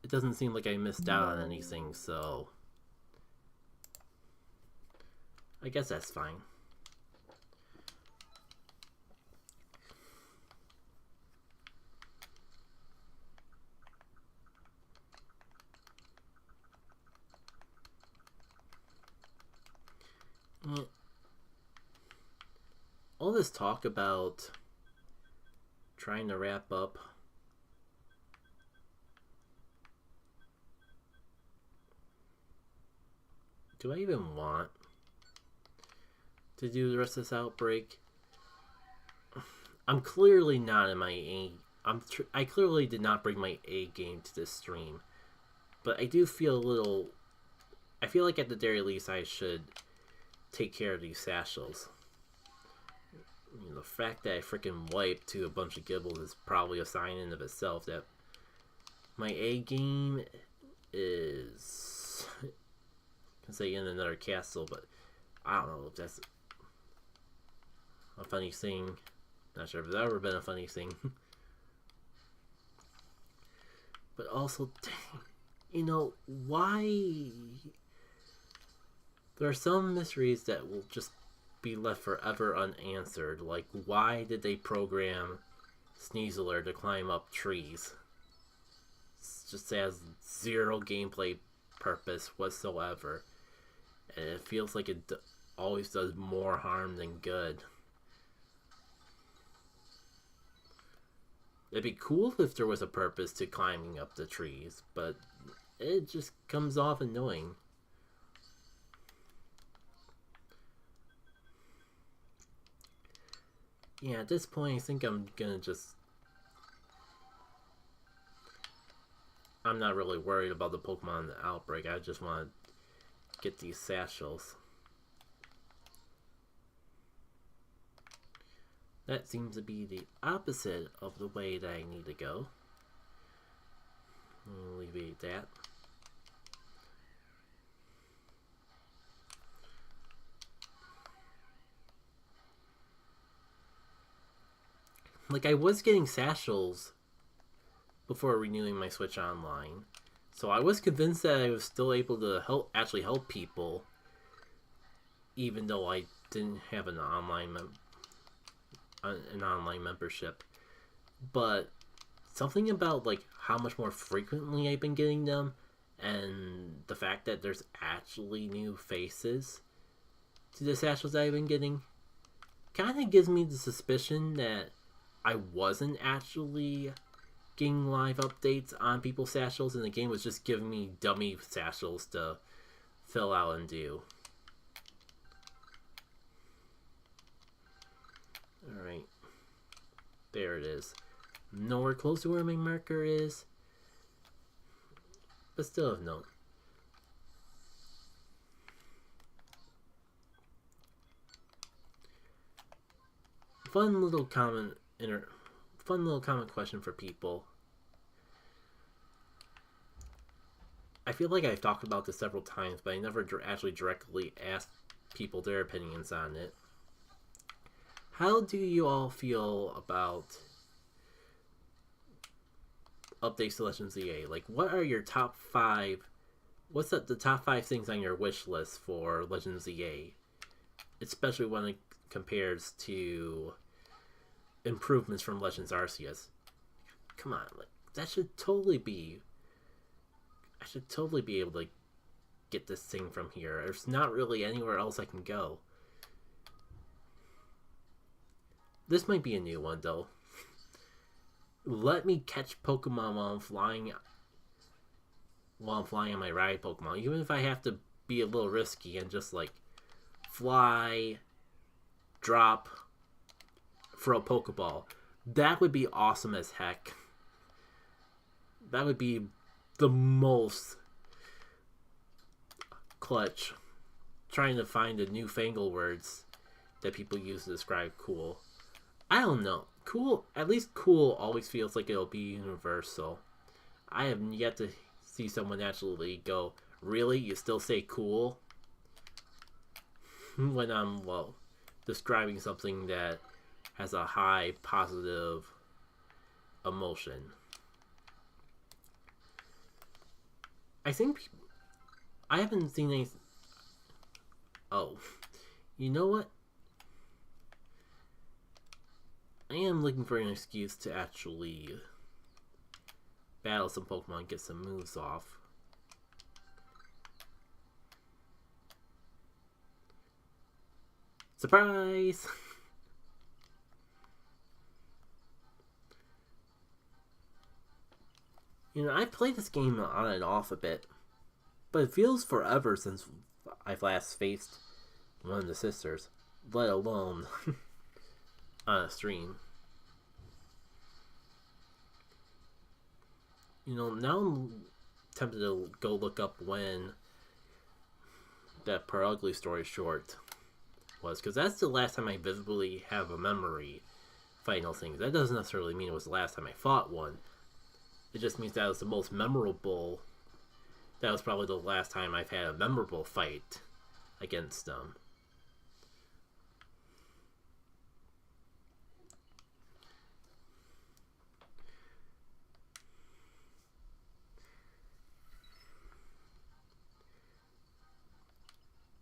it doesn't seem like I missed out on anything, so I guess that's fine. All this talk about trying to wrap up do I even want to do the rest of this outbreak? I'm clearly not in my A. I clearly did not bring my A game to this stream, but I do feel a little. I feel like at the very least I should take care of these satchels. You know, the fact that I freaking wiped to a bunch of Gibbles is probably a sign in of itself that my A game is. I can say in another castle, but I don't know if that's a funny thing. Not sure if it's ever been a funny thing. But also, dang, you know, why? There are some mysteries that will just be left forever unanswered. Like, why did they program Sneasler to climb up trees? It just has zero gameplay purpose whatsoever. And it feels like it always does more harm than good. It'd be cool if there was a purpose to climbing up the trees, but it just comes off annoying. Yeah, at this point, I think I'm gonna just... I'm not really worried about the Pokemon Outbreak. I just want to get these satchels. That seems to be the opposite of the way that I need to go. I'll alleviate that. Like, I was getting satchels before renewing my Switch Online, so I was convinced that I was still able to actually help people, even though I didn't have an online membership. But something about like how much more frequently I've been getting them, and the fact that there's actually new faces to the satchels that I've been getting, kind of gives me the suspicion that I wasn't actually getting live updates on people's satchels, and the game was just giving me dummy satchels to fill out and do. Alright. There it is. Nowhere close to where my marker is. But still of note. Fun little comment question for people. I feel like I've talked about this several times, but I never actually directly asked people their opinions on it. How do you all feel about updates to Legends ZA? Like, what are your top 5? What's the top 5 things on your wish list for Legends ZA? Especially when it compares to improvements from Legends Arceus. Come on, like, that should totally be... I should totally be able to get this thing from here. There's not really anywhere else I can go. This might be a new one, though. Let me catch Pokemon while I'm flying on my ride Pokemon. Even if I have to be a little risky and just, like, fly, drop, throw a Pokeball. That would be awesome as heck. That would be the most clutch. Trying to find the newfangled words that people use to describe cool. I don't know. Cool, at least cool always feels like it'll be universal. I have yet to see someone actually go, really? You still say cool? When I'm, well, describing something that has a high positive emotion. I think I haven't seen any... Oh, you know what? I am looking for an excuse to actually battle some Pokemon and get some moves off. Surprise! You know, I've played this game on and off a bit, but it feels forever since I've last faced one of the sisters, let alone on a stream. You know, now I'm tempted to go look up when that Per Ugly story short was, because that's the last time I visibly have a memory fighting those things. That doesn't necessarily mean it was the last time I fought one. It just means that was the most memorable. That was probably the last time I've had a memorable fight against them.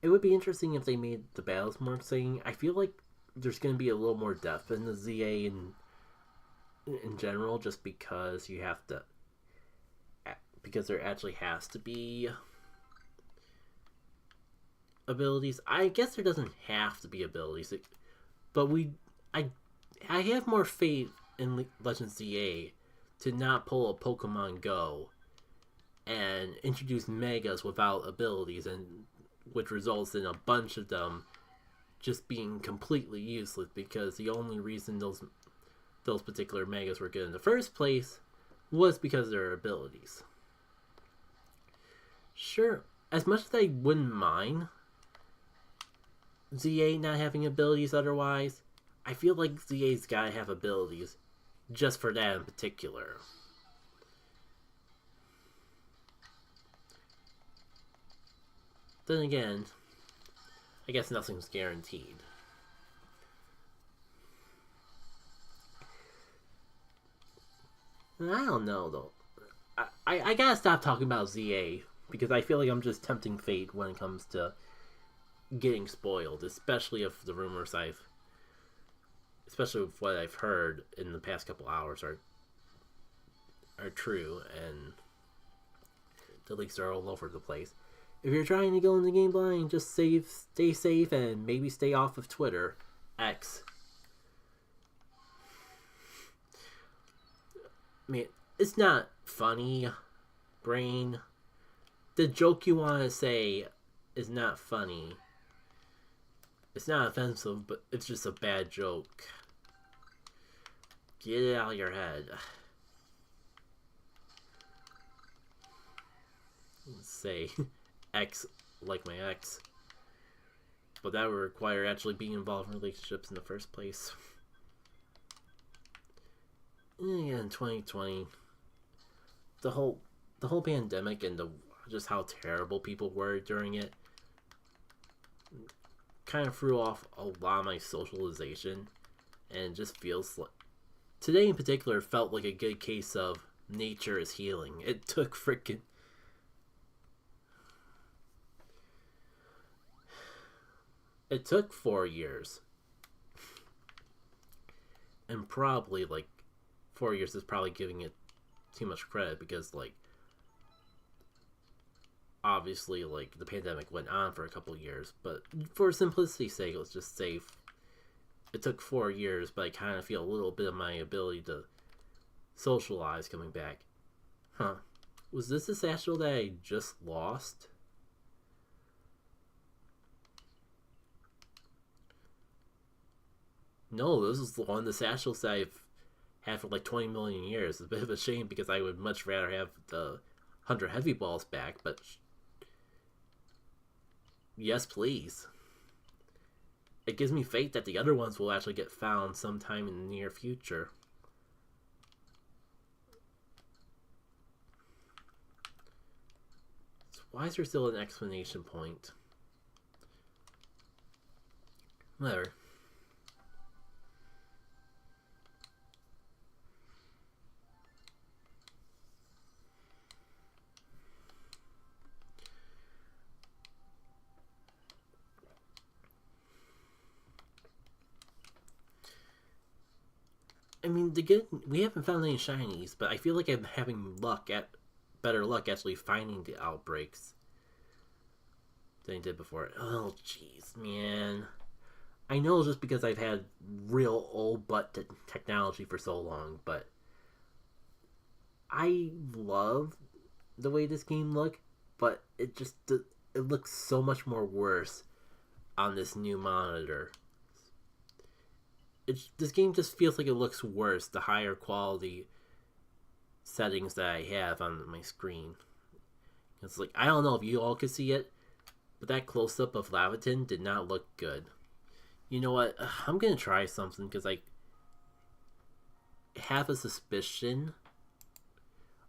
It would be interesting if they made the battles more exciting. I feel like there's going to be a little more depth in the ZA in general, just because you have to, because there actually has to be abilities. I guess there doesn't have to be abilities, but I have more faith in Legends ZA to not pull a Pokemon Go and introduce Megas without abilities, and which results in a bunch of them just being completely useless, because the only reason those particular Megas were good in the first place was because of their abilities. Sure, as much as I wouldn't mind ZA not having abilities otherwise, I feel like ZA's gotta have abilities just for that in particular. Then again, I guess nothing's guaranteed. I don't know, though. I gotta stop talking about ZA, because I feel like I'm just tempting fate when it comes to getting spoiled, especially if the rumors especially with what I've heard in the past couple hours are true, and the leaks are all over the place. If you're trying to go in the game blind, just stay safe, and maybe stay off of Twitter, X. I mean, it's not funny, brain. The joke you want to say is not funny. It's not offensive, but it's just a bad joke. Get it out of your head. Let's say X like my ex. But that would require actually being involved in relationships in the first place. Yeah, in 2020, the whole pandemic and just how terrible people were during it kind of threw off a lot of my socialization, and it just feels like today in particular felt like a good case of nature is healing. It took 4 years. And probably, 4 years is probably giving it too much credit because, obviously, the pandemic went on for a couple years. But for simplicity's sake, let's just say it took 4 years, but I kind of feel a little bit of my ability to socialize coming back. Huh. Was this the satchel that I just lost? No, this is one of the satchels that I've had for 20 million years. It's a bit of a shame because I would much rather have the 100 heavy balls back, but yes, please. It gives me faith that the other ones will actually get found sometime in the near future. So why is there still an exclamation point? Whatever. I mean, we haven't found any shinies, but I feel like I'm having better luck actually finding the outbreaks than I did before. Oh, jeez, man. I know just because I've had real old butt technology for so long, but I love the way this game looked, but it looks so much more worse on this new monitor. This game just feels like it looks worse the higher quality settings that I have on my screen. It's I don't know if you all could see it, but that close-up of Laviton did not look good. You know what? I'm going to try something because I have a suspicion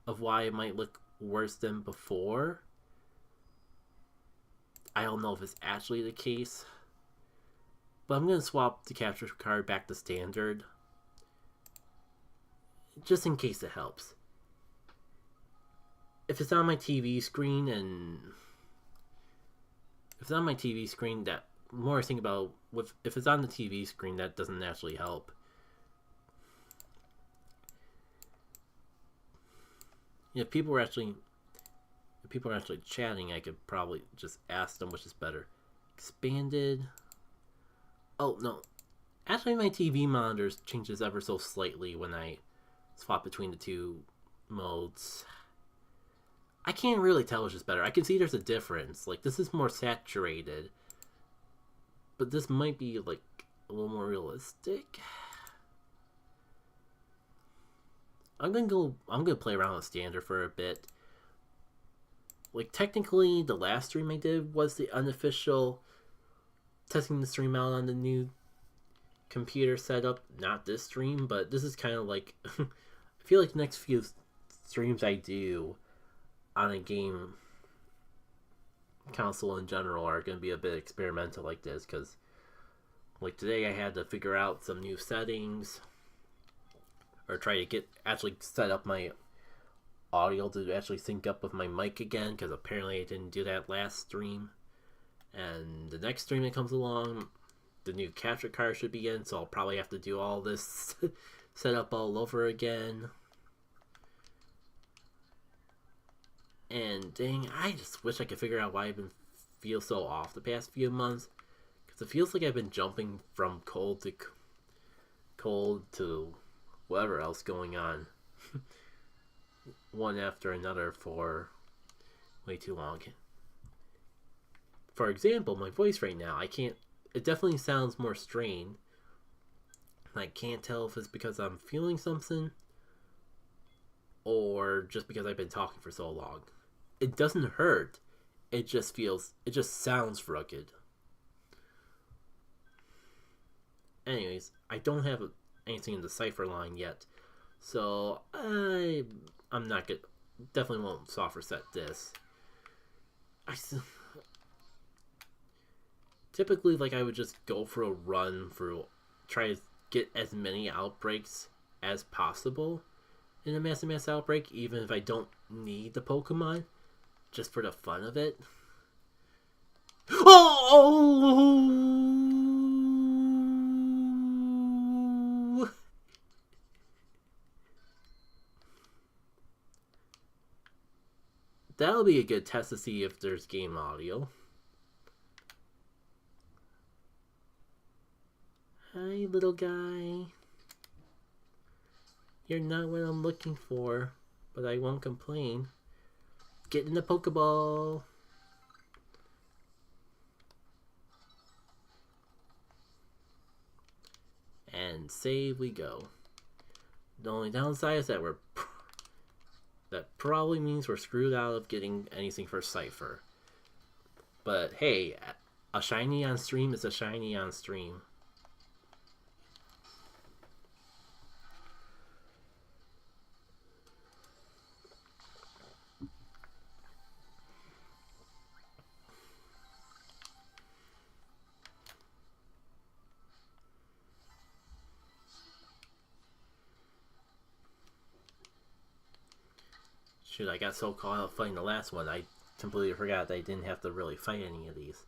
of why it might look worse than before. I don't know if it's actually the case. But I'm going to swap the capture card back to standard. Just in case it helps. If it's on my TV screen that more I think about if it's on the TV screen, that doesn't actually help. If people are actually chatting, I could probably just ask them which is better. Expanded. Oh, no. Actually, my TV monitor changes ever so slightly when I swap between the two modes. I can't really tell which is better. I can see there's a difference. This is more saturated. But this might be, a little more realistic. I'm gonna play around with standard for a bit. Technically, the last stream I did was the unofficial testing the stream out on the new computer setup, not this stream, but this is kind of I feel like the next few streams I do on a game console in general are going to be a bit experimental like this, because today I had to figure out some new settings or try to actually set up my audio to actually sync up with my mic again, because apparently I didn't do that last stream. And the next stream that comes along, the new capture card should be in, so I'll probably have to do all this setup all over again. And dang, I just wish I could figure out why I've been feel so off the past few months, because it feels like I've been jumping from cold to whatever else going on one after another for way too long. For example, my voice right now, it definitely sounds more strained I can't tell if it's because I'm feeling something or just because I've been talking for so long. It doesn't hurt. It just sounds rugged. Anyways, I don't have anything in the cipher line yet, so I'm not good. Definitely won't soft reset this. Typically, like, I would just go for a run through, try to get as many outbreaks as possible in a mass outbreak, even if I don't need the Pokemon, just for the fun of it. Oh! That'll be a good test to see if there's game audio. Hi, little guy. You're not what I'm looking for, but I won't complain. Get in the Pokeball. And save we go. The only downside is that that probably means we're screwed out of getting anything for Cypher. But hey, a shiny on stream is a shiny on stream. Shoot, I got so caught up fighting the last one, I completely forgot that I didn't have to really fight any of these.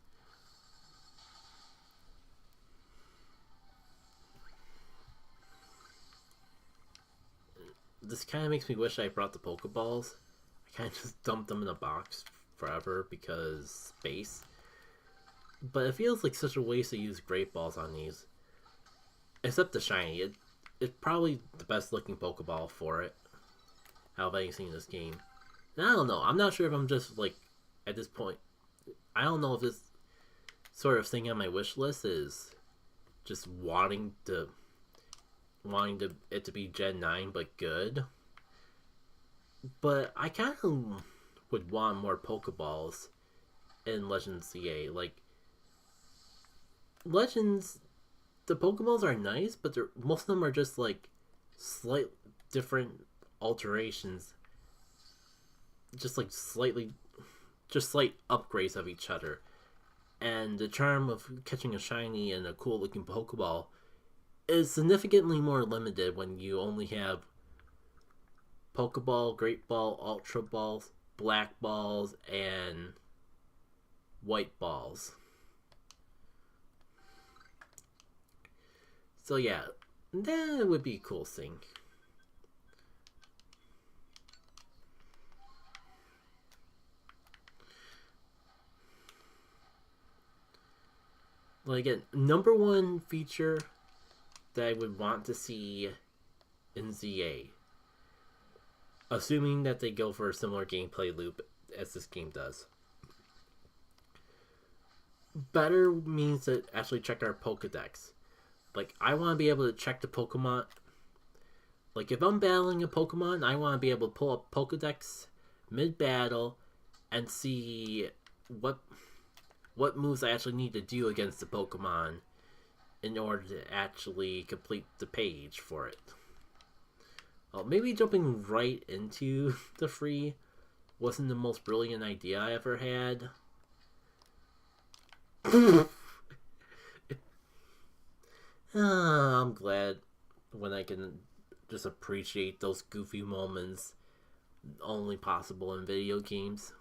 This kind of makes me wish I brought the Pokeballs. I kind of just dumped them in a box forever because space. But it feels like such a waste to use Great Balls on these. Except the shiny. It's probably the best looking Pokeball for it out of anything in this game. And I don't know. I'm not sure if I'm just like, at this point, I don't know if this sort of thing on my wish list is just wanting it to be Gen 9 but good. But I kind of would want more Pokeballs in Legends CA. Like, Legends, the Pokeballs are nice, but most of them are just like slight different alterations. Just like slight upgrades of each other. And the charm of catching a shiny and a cool looking Pokeball is significantly more limited when you only have Pokeball, Great Ball, Ultra Balls, Black Balls, and White Balls. So yeah, that would be a cool thing. Like, again, number one feature that I would want to see in ZA, assuming that they go for a similar gameplay loop as this game does. Better means to actually check our Pokedex. Like, I want to be able to check the Pokemon. Like, if I'm battling a Pokemon, I want to be able to pull up Pokedex mid-battle and see what moves I actually need to do against the Pokemon in order to actually complete the page for it. Well, maybe jumping right into the free wasn't the most brilliant idea I ever had. I'm glad when I can just appreciate those goofy moments only possible in video games.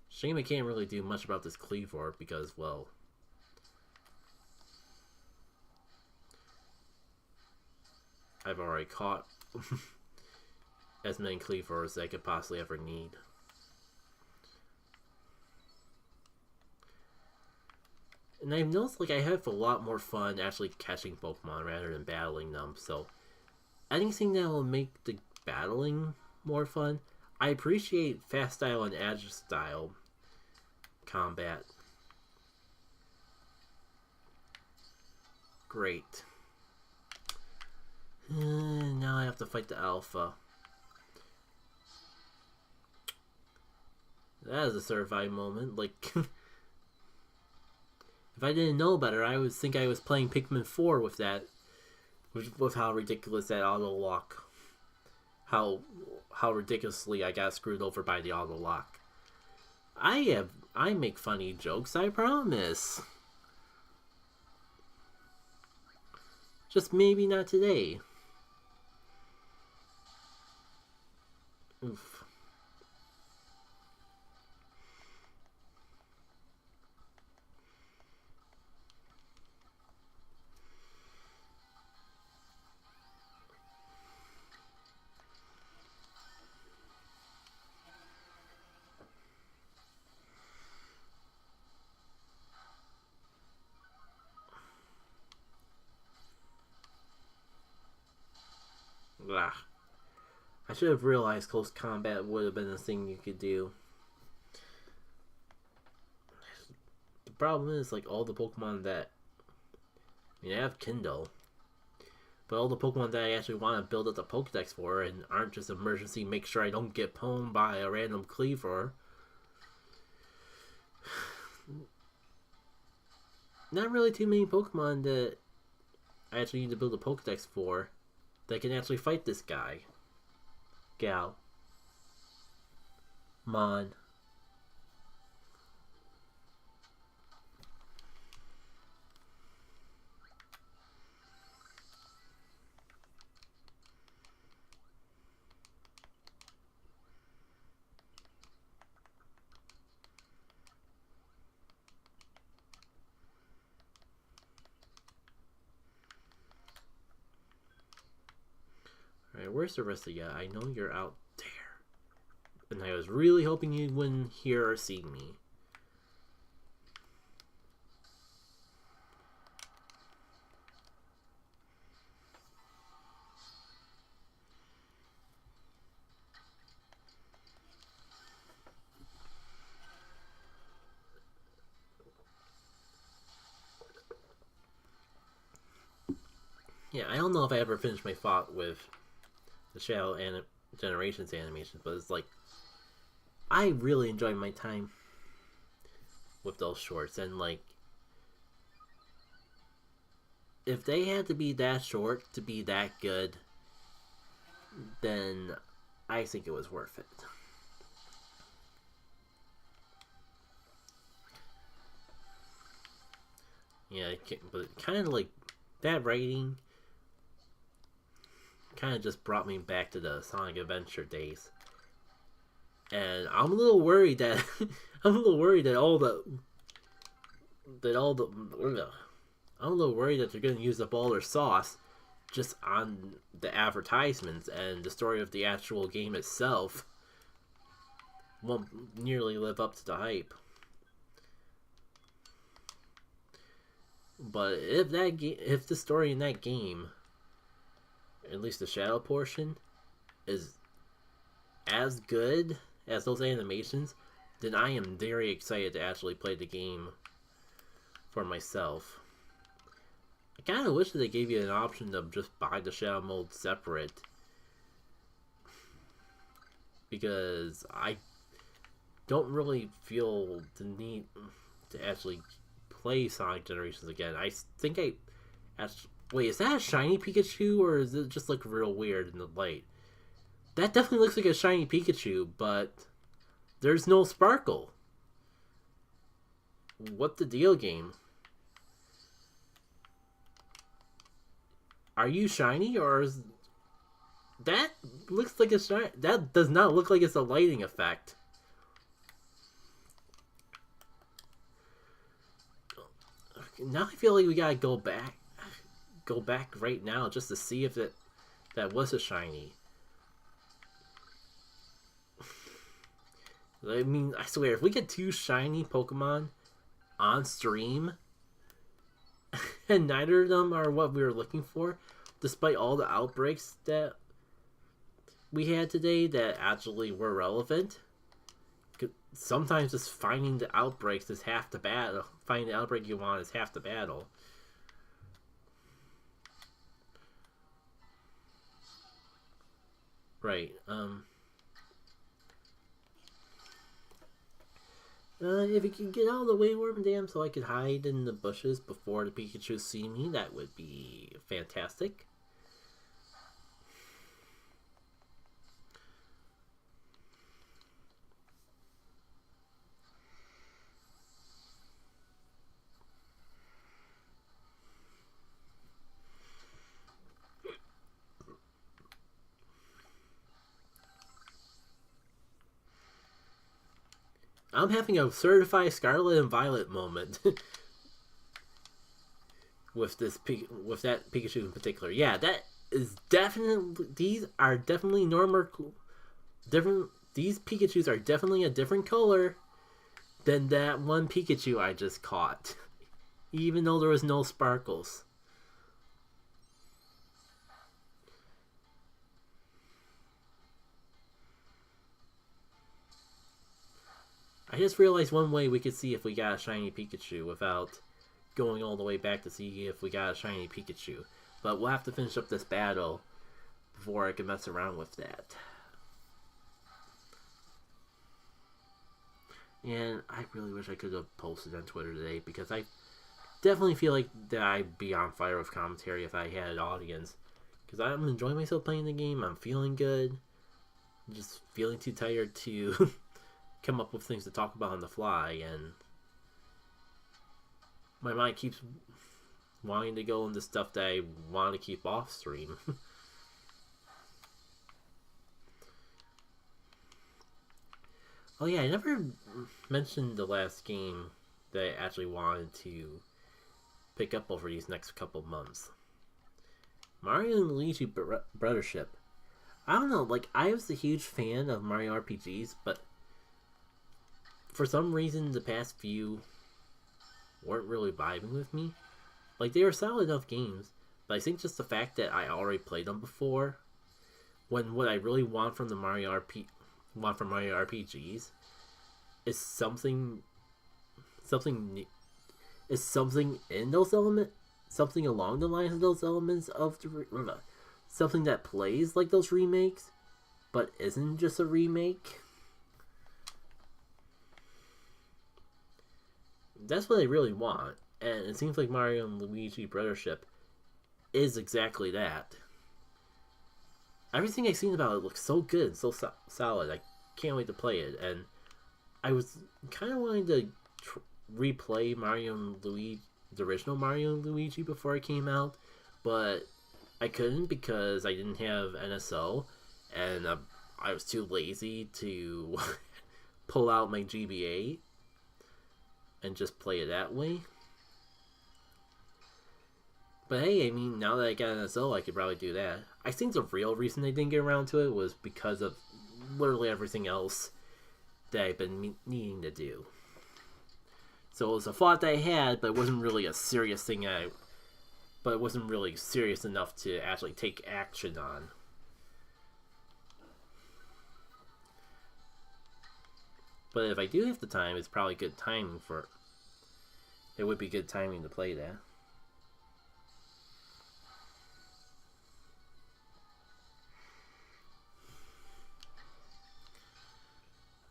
Shame I can't really do much about this Cleavor because, well, I've already caught as many Cleavors as I could possibly ever need. And I've noticed, like, I have a lot more fun actually catching Pokemon rather than battling them, so anything that will make the battling more fun. I appreciate fast style and agile style combat. Great. Now I have to fight the alpha. That is a survive moment. Like, if I didn't know better, I would think I was playing Pikmin 4 with that. With how ridiculous that auto lock. How ridiculously I got screwed over by the auto lock. I make funny jokes, I promise. Just maybe not today. Oof. Blah. I should have realized close combat would have been a thing you could do. The problem is, like, all the Pokemon that... I mean, I have Kindle. But all the Pokemon that I actually want to build up the Pokedex for and aren't just emergency make sure I don't get pwned by a random Cleaver. Not really too many Pokemon that I actually need to build a Pokedex for that can actually fight this guy. Gal. Mon. Alright, where's the rest of you? I know you're out there. And I was really hoping you wouldn't hear or see me. Yeah, I don't know if I ever finished my thought with the Shadow Generations animations, but it's like, I really enjoyed my time with those shorts, and like, if they had to be that short to be that good, then I think it was worth it. Yeah, but kind of like that writing kind of just brought me back to the Sonic Adventure days, and I'm a little worried that I'm a little worried that I'm a little worried that they're going to use up all their sauce just on the advertisements, and the story of the actual game itself won't nearly live up to the hype. But if the story in that game, at least the shadow portion, is as good as those animations, then I am very excited to actually play the game for myself. I kind of wish that they gave you an option to just buy the shadow mode separate, because I don't really feel the need to actually play Sonic Generations again. I think wait, is that a shiny Pikachu, or does it just look real weird in the light? That definitely looks like a shiny Pikachu, but there's no sparkle. What the deal, game? Are you shiny, or is... That looks like a shiny... That does not look like it's a lighting effect. Now I feel like we gotta go back right now just to see if that was a shiny. I mean, I swear, if we get 2 shiny Pokemon on stream and neither of them are what we were looking for, despite all the outbreaks that we had today that actually were relevant, sometimes just finding the outbreaks is half the battle. Finding the outbreak you want is half the battle. Right. If you could get out of the way, Wormdam, so I could hide in the bushes before the Pikachu see me, that would be fantastic. I'm having a certified Scarlet and Violet moment with with that Pikachu in particular. Yeah, that is definitely. These are definitely different. These Pikachu's are definitely a different color than that one Pikachu I just caught, even though there was no sparkles. I just realized one way we could see if we got a shiny Pikachu without going all the way back to see if we got a shiny Pikachu. But we'll have to finish up this battle before I can mess around with that. And I really wish I could have posted on Twitter today, because I definitely feel like that I'd be on fire with commentary if I had an audience. Because I'm enjoying myself playing the game, I'm feeling good. I'm just feeling too tired to come up with things to talk about on the fly, and my mind keeps wanting to go into stuff that I want to keep off stream. Oh yeah, I never mentioned the last game that I actually wanted to pick up over these next couple months. Mario and Luigi Brothership. I don't know, like, I was a huge fan of Mario RPGs, but for some reason the past few weren't really vibing with me. Like, they were solid enough games, but I think just the fact that I already played them before, when what I really want from Mario RPGs is something is something in those elements, something along the lines of those elements of something that plays like those remakes, but isn't just a remake. That's what I really want, and it seems like Mario and Luigi Brothership is exactly that. Everything I've seen about it looks so good, so solid. I can't wait to play it, and I was kind of wanting to replay Mario and Luigi, the original Mario and Luigi, before it came out, but I couldn't because I didn't have NSO, and I was too lazy to pull out my GBA and just play it that way. But hey, I mean, now that I got an NSO, I could probably do that. I think the real reason I didn't get around to it was because of literally everything else that I've been needing to do. So it was a thought that I had, but it wasn't really a serious thing. But it wasn't really serious enough to actually take action on. But if I do have the time, it's probably good timing for. It would be good timing to play that.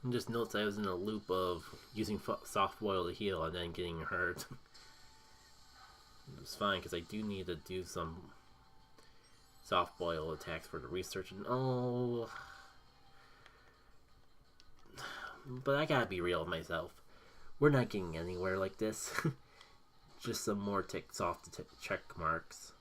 And just notes I was in a loop of using soft boil to heal and then getting hurt. It was fine because I do need to do some soft boil attacks for the research, and but I gotta be real with myself. We're not getting anywhere like this. Just some more ticks off the check marks.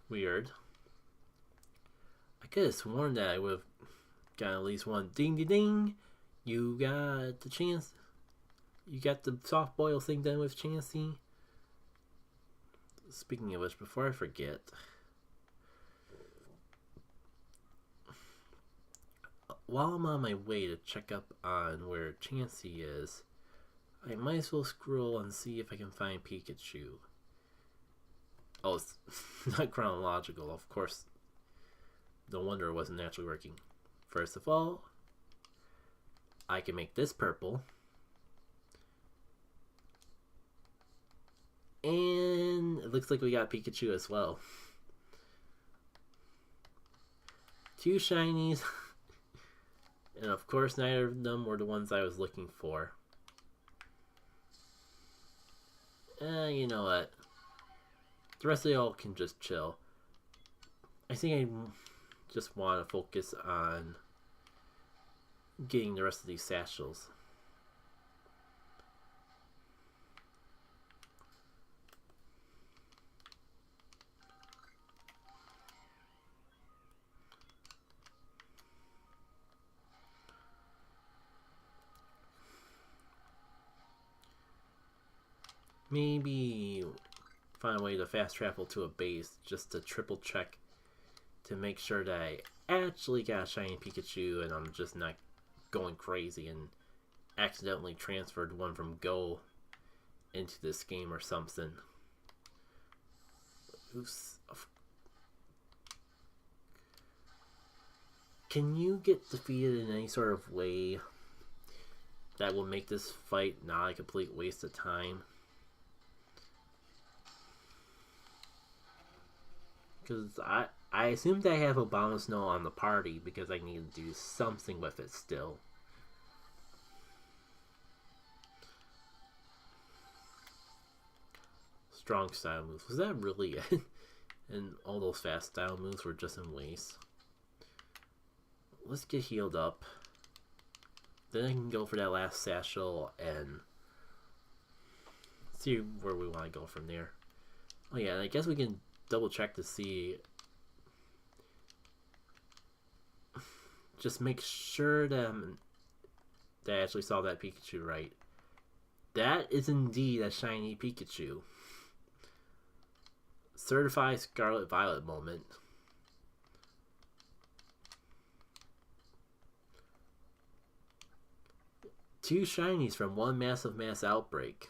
Weird. I could have sworn that I would have got at least one ding ding ding. You got the chance. You got the soft boil thing done with Chansey. Speaking of which, before I forget, while I'm on my way to check up on where Chansey is, I might as well scroll and see if I can find Pikachu. Oh, it's not chronological, of course. No wonder it wasn't actually working. First of all, I can make this purple. And it looks like we got Pikachu as well. 2 shinies. And of course, neither of them were the ones I was looking for. You know what? The rest of y'all can just chill. I think I just want to focus on getting the rest of these satchels. Maybe find a way to fast travel to a base just to triple check to make sure that I actually got a shiny Pikachu and I'm just not going crazy and accidentally transferred one from Go into this game or something. Oops. Can you get defeated in any sort of way that will make this fight not a complete waste of time? Because I assume that I have Obama Snow on the party because I need to do something with it still. Strong style moves. Was that really it? And all those fast style moves were just in waste. Let's get healed up. Then I can go for that last satchel and see where we want to go from there. Oh yeah, and I guess we can double check to see. Just make sure that I actually saw that Pikachu right. That is indeed a shiny Pikachu. Certified Scarlet Violet moment. Two shinies from one massive mass outbreak.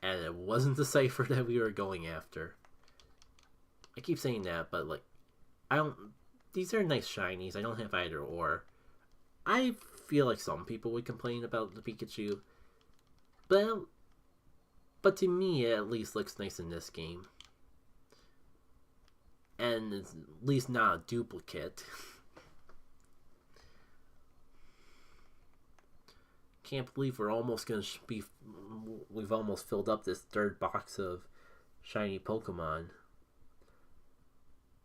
And it wasn't the cipher that we were going after. I keep saying that, but like, these are nice shinies. I don't have either or. I feel like some people would complain about the Pikachu. But to me, it at least looks nice in this game. And it's at least not a duplicate. Can't believe we're almost gonna be. We've almost filled up this third box of shiny Pokemon,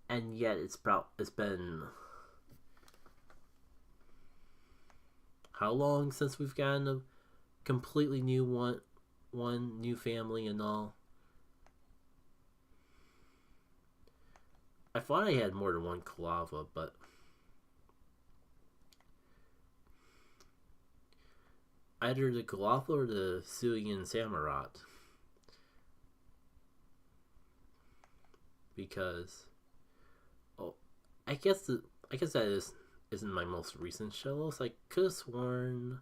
and yet it's been how long since we've gotten a completely new one new family and all. I thought I had more than one Kalava, but either the Kalava or the Suian Samurott. Because I guess that isn't my most recent shells. I could have sworn.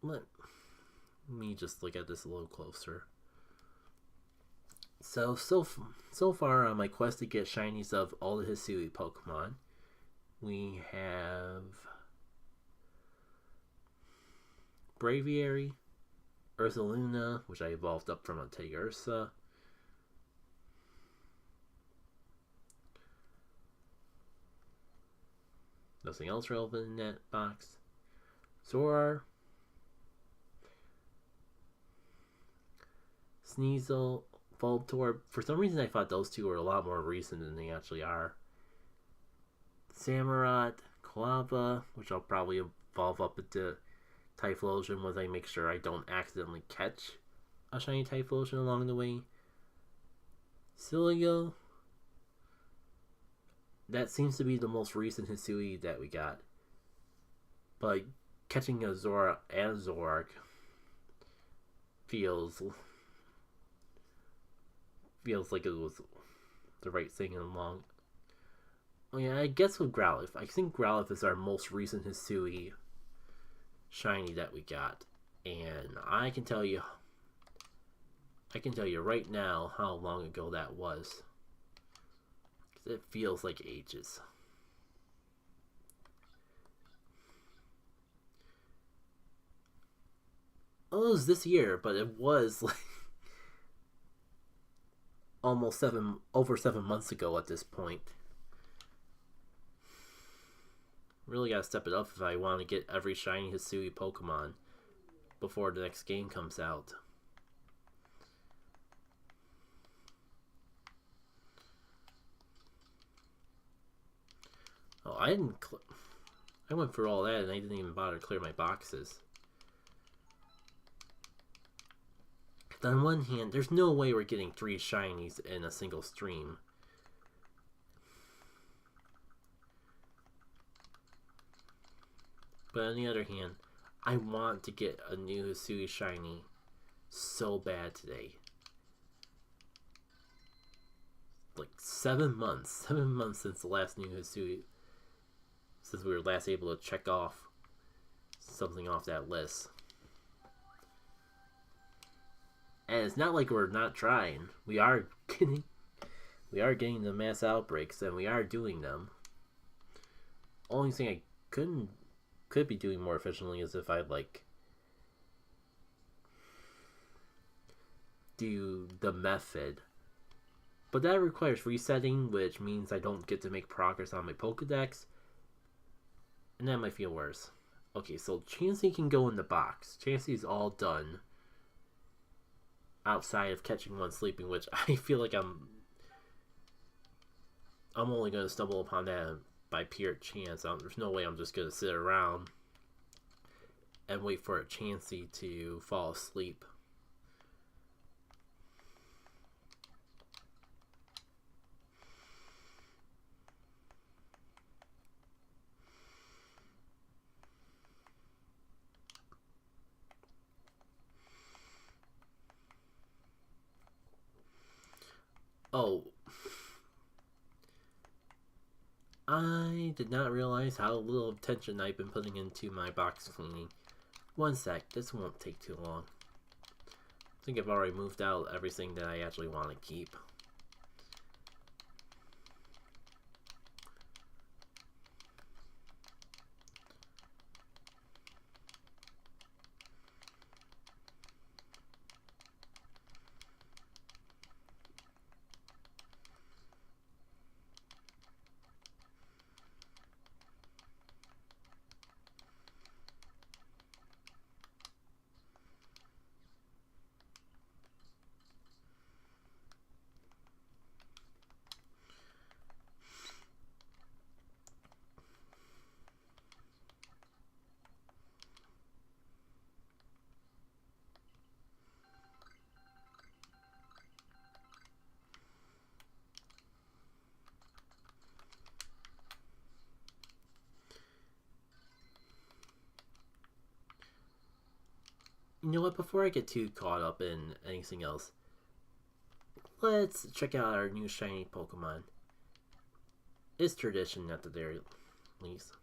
Let me just look at this a little closer. So far on my quest to get shinies of all the Hisui Pokemon, we have Braviary, Ursaluna, which I evolved up from a Tayursa, nothing else relevant in that box, Zoroark, Sneasel, Voltorb. For some reason I thought those two were a lot more recent than they actually are. Samurott, Kalava, which I'll probably evolve up into Typhlosion once I make sure I don't accidentally catch a shiny Typhlosion along the way. Silio. That seems to be the most recent Hisui that we got. But catching a Zora and Zoroark feels like it was the right thing along. Oh yeah, I guess with Growlithe. I think Growlithe is our most recent Hisui shiny that we got. And I can tell you right now how long ago that was. It feels like ages. Oh, it was this year, but it was like almost over 7 months ago at this point. Really gotta step it up if I want to get every shiny Hisui Pokemon before the next game comes out. Oh, I went through all that and I didn't even bother to clear my boxes. On one hand, there's no way we're getting 3 shinies in a single stream. But on the other hand, I want to get a new Hisui shiny so bad today. Like 7 months. 7 months since the last new Hisui. Since we were last able to check off something off that list. And it's not like we're not trying. We are getting the mass outbreaks and we are doing them. Only thing I could be doing more efficiently is if I like do the method. But that requires resetting, which means I don't get to make progress on my Pokedex. And that might feel worse. Okay, so Chansey can go in the box. Chansey's all done. Outside of catching one sleeping, which I feel like I'm only going to stumble upon that by pure chance. There's no way I'm just going to sit around and wait for a Chansey to fall asleep. Oh, I did not realize how little attention I've been putting into my box cleaning. One sec, this won't take too long. I think I've already moved out everything that I actually want to keep. You know what, before I get too caught up in anything else, let's check out our new shiny Pokemon. It's tradition at the very least.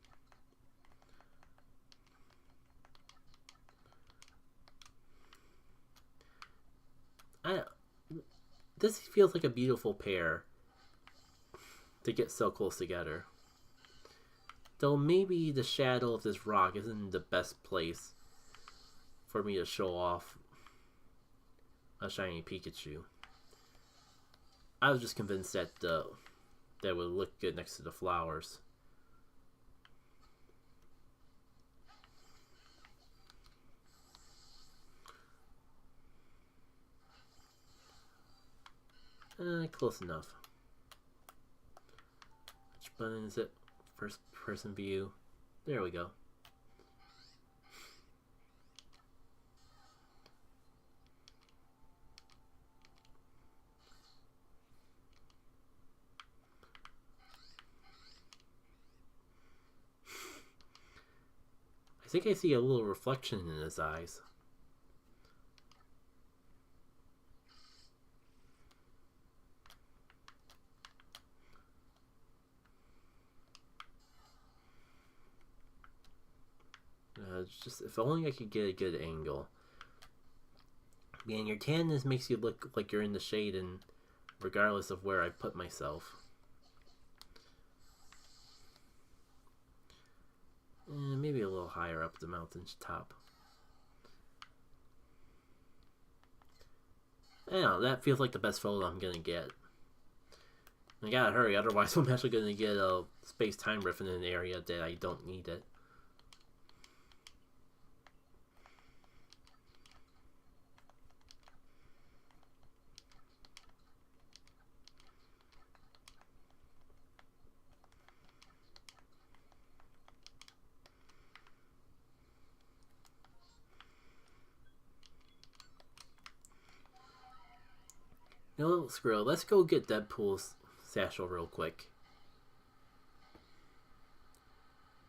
This feels like a beautiful pair to get so close together. Though maybe the shadow of this rock isn't the best place for me to show off a shiny Pikachu. I was just convinced that that would look good next to the flowers. Close enough. Which button is it? First person view. There we go. I think I see a little reflection in his eyes. It's just, if only I could get a good angle. Man, your tanness makes you look like you're in the shade, and regardless of where I put myself. Maybe a little higher up the mountain top. I don't know, that feels like the best photo I'm gonna get. I gotta hurry, otherwise I'm actually gonna get a space-time rift in an area that I don't need it. You know, Squirrel, let's go get Deadpool's satchel real quick.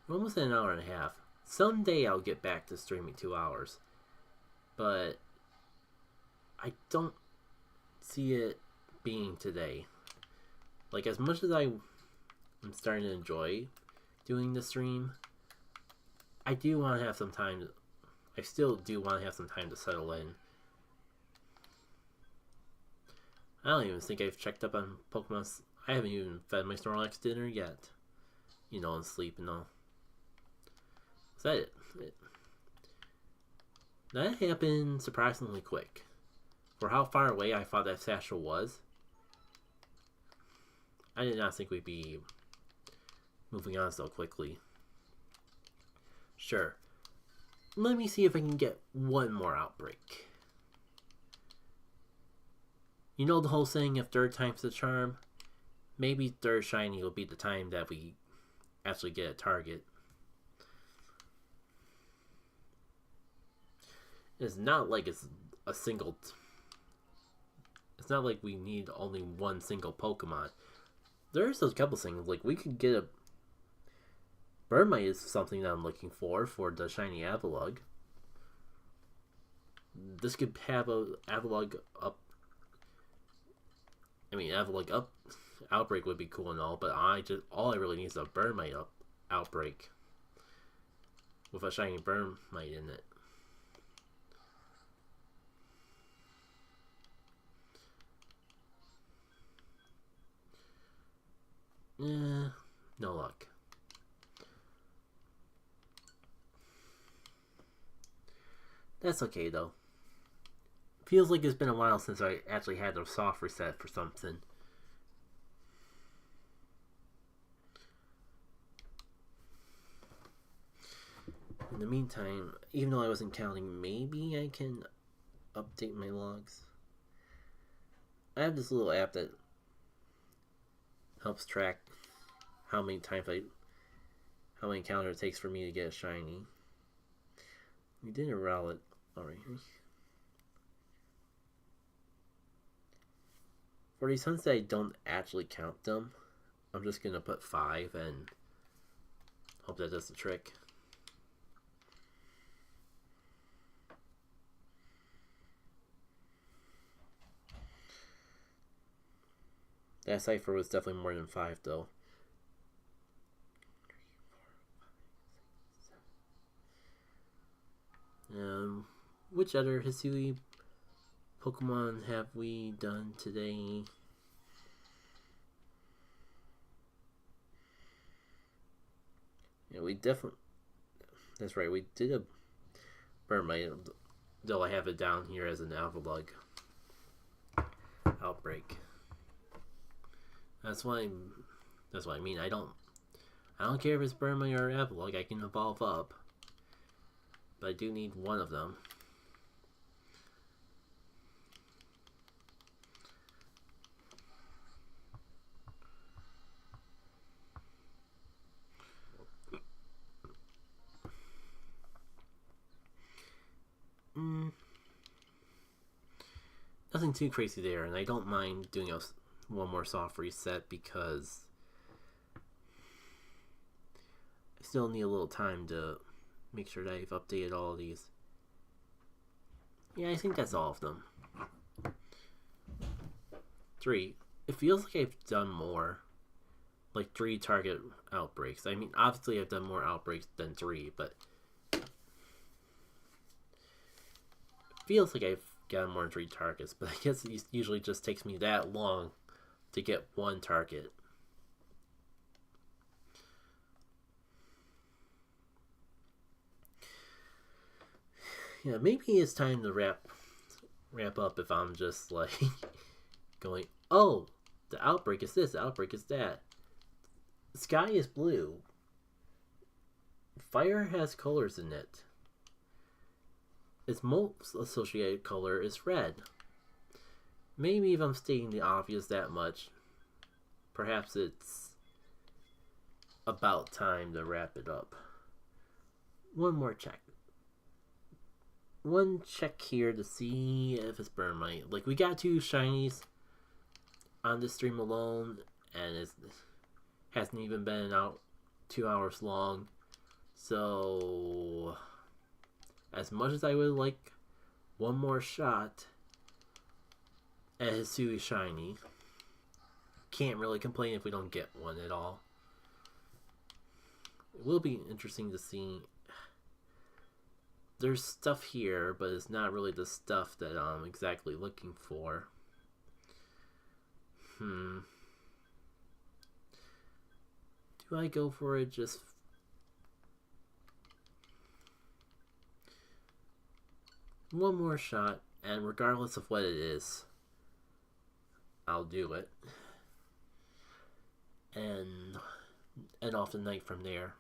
We're almost at an hour and a half. Someday I'll get back to streaming 2 hours. But I don't see it being today. Like, as much as I'm starting to enjoy doing the stream, I do want to have some time. I still do want to have some time to settle in. I don't even think I've checked up on Pokemon. I haven't even fed my Snorlax dinner yet. You know, and sleep and all. Is that it? That happened surprisingly quick. For how far away I thought that satchel was, I did not think we'd be moving on so quickly. Sure. Let me see if I can get one more outbreak. You know the whole saying, if third time's the charm? Maybe third shiny will be the time that we actually get a target. It's not like it's a single... It's not like we need only one single Pokemon. There's a couple things, like we could get a... Bergmite is something that I'm looking for the shiny Avalugg. This could have a Avalugg up... I mean, Avalugg up Outbreak would be cool and all, but all I really need is a Bergmite Outbreak with a shiny Bergmite in it. No luck. That's okay though. Feels like it's been a while since I actually had a soft reset for something. In the meantime, even though I wasn't counting, maybe I can update my logs. I have this little app that helps track how many encounters it takes for me to get a shiny. We did a Rowlet already. For these hunts that I don't actually count them, I'm just gonna put 5 and hope that does the trick. That cipher was definitely more than 5 though. Which other Hisui Pokemon have we done today? Yeah, we definitely... That's right, we did a Bergmite, though I have it down here as an Avalugg Outbreak. That's what I mean. I don't care if it's Bergmite or Avalugg, I can evolve up. But I do need one of them. Nothing too crazy there, and I don't mind doing one more soft reset because I still need a little time to make sure that I've updated all of these. Yeah, I think that's all of them. 3. It feels like I've done more. Like 3 target outbreaks. I mean, obviously I've done more outbreaks than 3, but feels like I've gotten more than 3 targets, but I guess it usually just takes me that long to get 1 target. Yeah, maybe it's time to wrap up if I'm just like going, oh, the outbreak is this, the outbreak is that. The sky is blue. Fire has colors in it. Its most associated color is red. Maybe if I'm stating the obvious that much, perhaps it's about time to wrap it up. One more check. One check here to see if it's Bergmite. Like, we got 2 shinies on this stream alone, and it hasn't even been out 2 hours long. So, as much as I would like one more shot at Hisui shiny, can't really complain if we don't get one at all. It will be interesting to see. There's stuff here, but it's not really the stuff that I'm exactly looking for. Do I go for it just... one more shot, and regardless of what it is, I'll do it. And end off the night from there.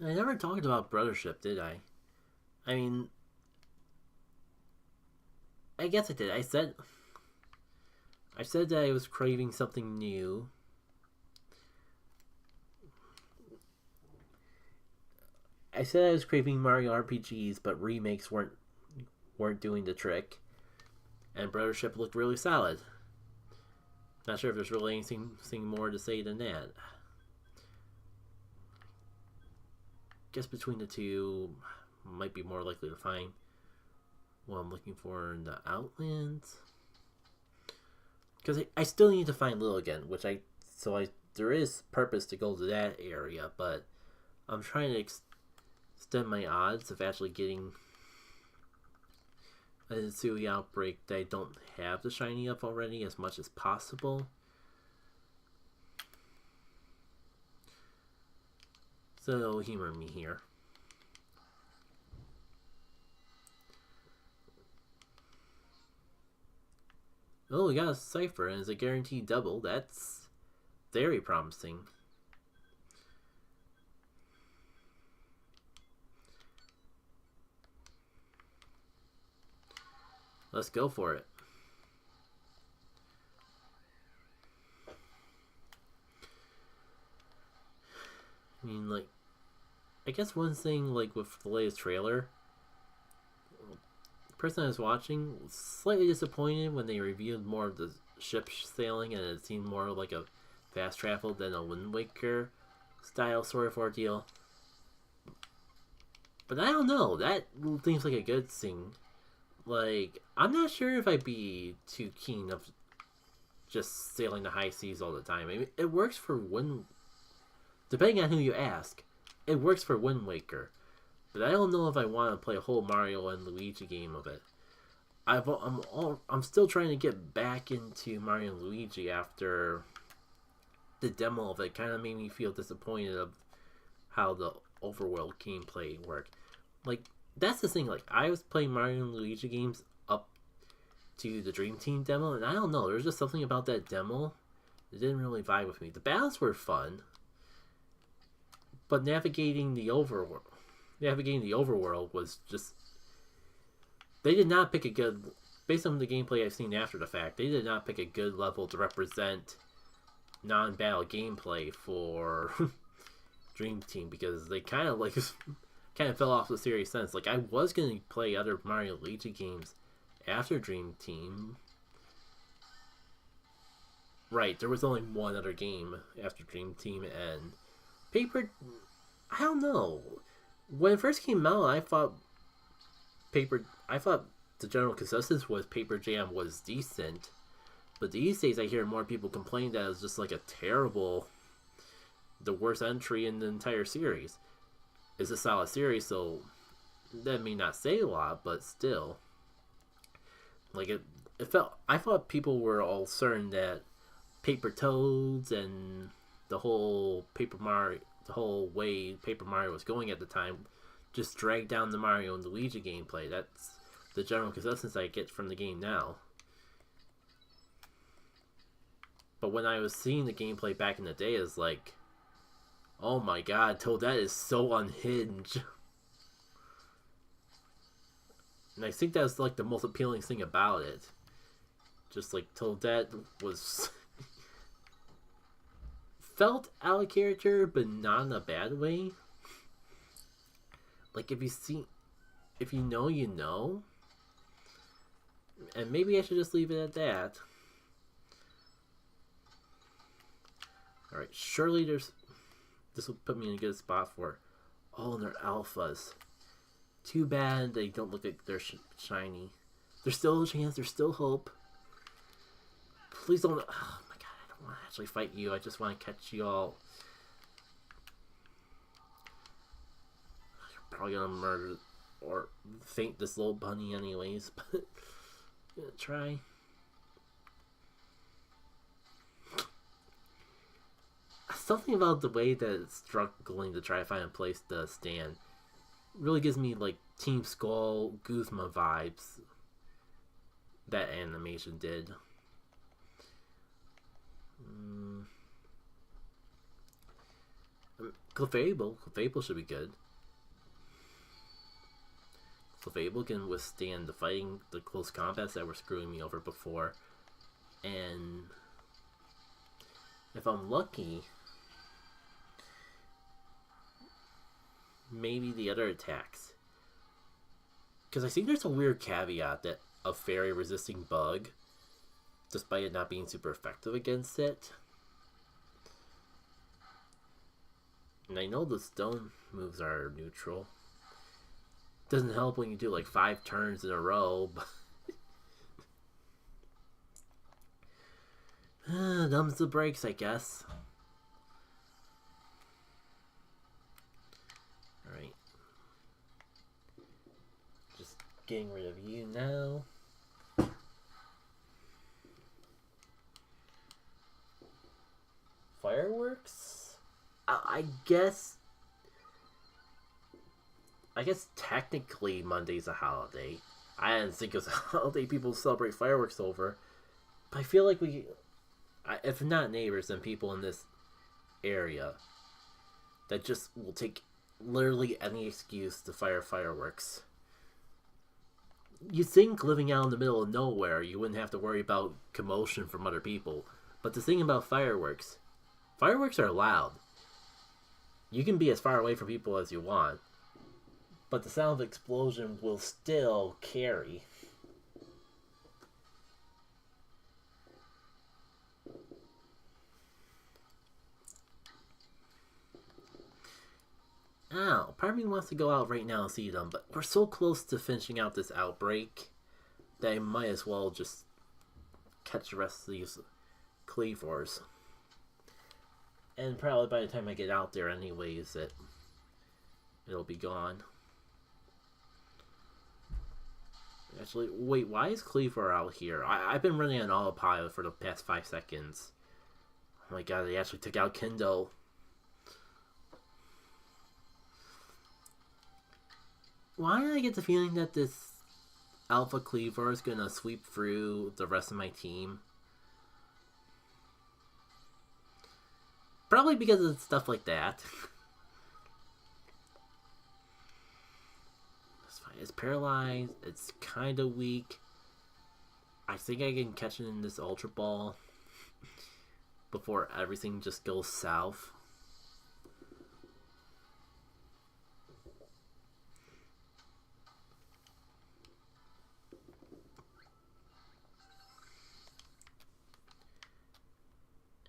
I never talked about brothership, did I? I mean, I guess I did. I said that I was craving something new. I said I was craving Mario RPGs, but remakes weren't doing the trick. And brothership looked really solid. Not sure if there's really anything more to say than that. Guess between the two, might be more likely to find what I'm looking for in the Outlands. Because I still need to find Lil again, there is purpose to go to that area, but I'm trying to extend my odds of actually getting a Hisui Outbreak that I don't have the shiny of already as much as possible. So humor me here. Oh, we got a cipher and it's a guaranteed double. That's very promising. Let's go for it. I mean, like, I guess one thing, like, with the latest trailer, the person I was watching was slightly disappointed when they revealed more of the ship sailing and it seemed more like a fast travel than a Wind Waker style sort of ordeal. But I don't know, that seems like a good thing. Like, I'm not sure if I'd be too keen of just sailing the high seas all the time. I mean, it works for depending on who you ask, it works for Wind Waker. But I don't know if I want to play a whole Mario and Luigi game of it. I'm still trying to get back into Mario and Luigi after the demo of it kind of made me feel disappointed of how the overworld gameplay worked. Like, that's the thing, like, I was playing Mario and Luigi games up to the Dream Team demo, and I don't know, there's just something about that demo that didn't really vibe with me. The battles were fun, but navigating the overworld was just... They did not pick a good... Based on the gameplay I've seen after the fact, they did not pick a good level to represent non-battle gameplay for Dream Team, because they kind of, like... kind of fell off the serious sense. Like, I was going to play other Mario Luigi games after Dream Team. Right, there was only one other game after Dream Team, and Paper, I don't know. When it first came out, I thought the general consensus was Paper Jam was decent. But these days, I hear more people complain that it's just like a the worst entry in the entire series. It's a solid series, so that may not say a lot, but still, like it felt. I thought people were all certain that Paper Toads and the whole way Paper Mario was going at the time, just dragged down the Mario and Luigi gameplay. That's the general consensus I get from the game now. But when I was seeing the gameplay back in the day, it's like, oh my god, Toadette is so unhinged. And I think that's like the most appealing thing about it. Just like Toadette was felt out of character, but not in a bad way. Like if you know, you know. And maybe I should just leave it at that. Alright, surely this will put me in a good spot for all in their alphas. Too bad they don't look like they're shiny. There's still a chance, there's still hope. Please don't. Oh my god, I don't want to actually fight you. I just want to catch you all. You're probably gonna murder or faint this little bunny, anyways, but I'm gonna try. Something about the way that it's struggling to try to find a place to stand really gives me like Team Skull Guzma vibes. That animation did. Clefable should be good. Clefable can withstand the close combats that were screwing me over before. And if I'm lucky, maybe the other attacks. Because I think there's a weird caveat that a fairy resisting bug, despite it not being super effective against it. And I know the stone moves are neutral. Doesn't help when you do like 5 turns in a row, but thumbs the brakes, I guess. Alright. Just getting rid of you now. Fireworks? I guess technically Monday's a holiday. I didn't think it was a holiday people celebrate fireworks over. But I feel like if not neighbors, then people in this area that just will take literally any excuse to fire fireworks. You'd think living out in the middle of nowhere, you wouldn't have to worry about commotion from other people. But the thing about fireworks are loud. You can be as far away from people as you want, but the sound of explosion will still carry. Ow, part of me wants to go out right now and see them, but we're so close to finishing out this outbreak that I might as well just catch the rest of these Cleavors. And probably by the time I get out there anyways, it'll be gone. Actually, wait, why is Cleaver out here? I've been running on autopilot for the past 5 seconds. Oh my god, they actually took out Kendo. Why do I get the feeling that this Alpha Cleaver is gonna sweep through the rest of my team? Probably because of stuff like that. It's fine. It's paralyzed. It's kind of weak. I think I can catch it in this Ultra Ball before everything just goes south.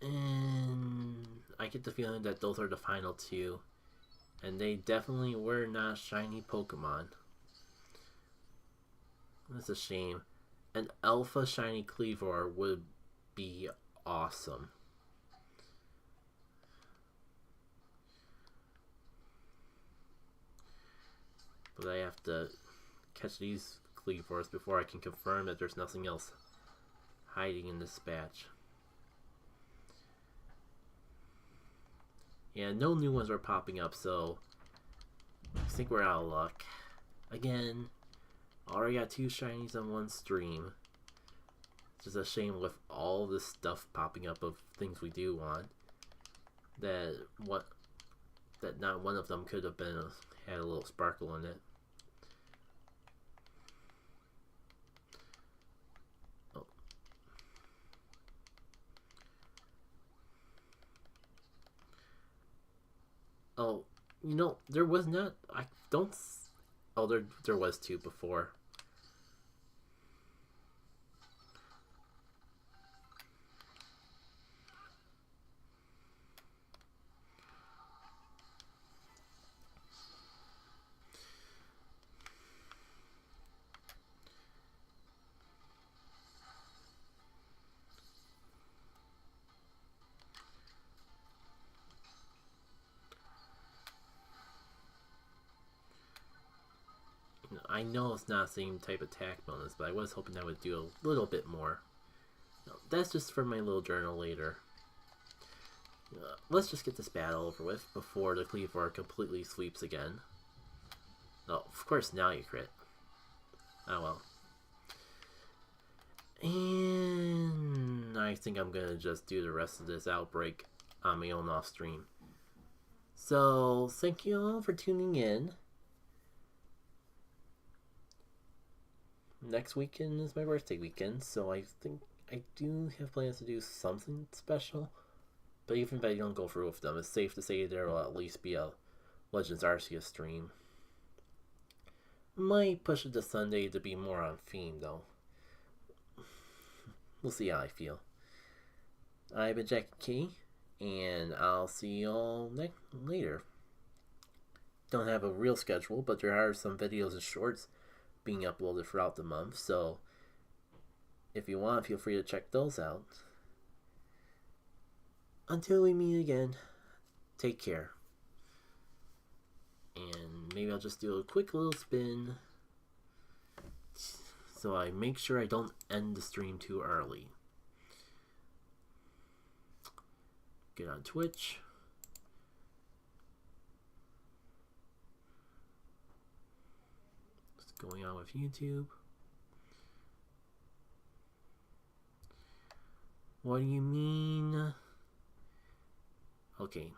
And I get the feeling that those are the final two. And they definitely were not shiny Pokemon. That's a shame. An alpha shiny Cleavor would be awesome. But I have to catch these Cleavors before I can confirm that there's nothing else hiding in this batch. Yeah, no new ones are popping up, so I think we're out of luck. Again, already got 2 shinies on one stream. It's just a shame with all this stuff popping up of things we do want. That not one of them could have been had a little sparkle in it. Oh, you know, there was not. I don't. Oh, there was 2 before. I know it's not the same type of attack bonus, but I was hoping I would do a little bit more. No, that's just for my little journal later. Let's just get this battle over with before the Cleavor completely sweeps again. Oh, of course, now you crit. Oh well. And I think I'm gonna just do the rest of this outbreak on my own off stream. So, thank you all for tuning in. Next weekend is my birthday weekend, so I think I do have plans to do something special. But even if I don't go through with them, it's safe to say there will at least be a Legends Arceus stream. Might push it to Sunday to be more on theme, though. We'll see how I feel. I've been Jackie K, and I'll see y'all later. Don't have a real schedule, but there are some videos and shorts being uploaded throughout the month, so if you want, feel free to check those out. Until we meet again, take care. And maybe I'll just do a quick little spin so I make sure I don't end the stream too early. Get on Twitch. What's going on with YouTube? What do you mean? Okay.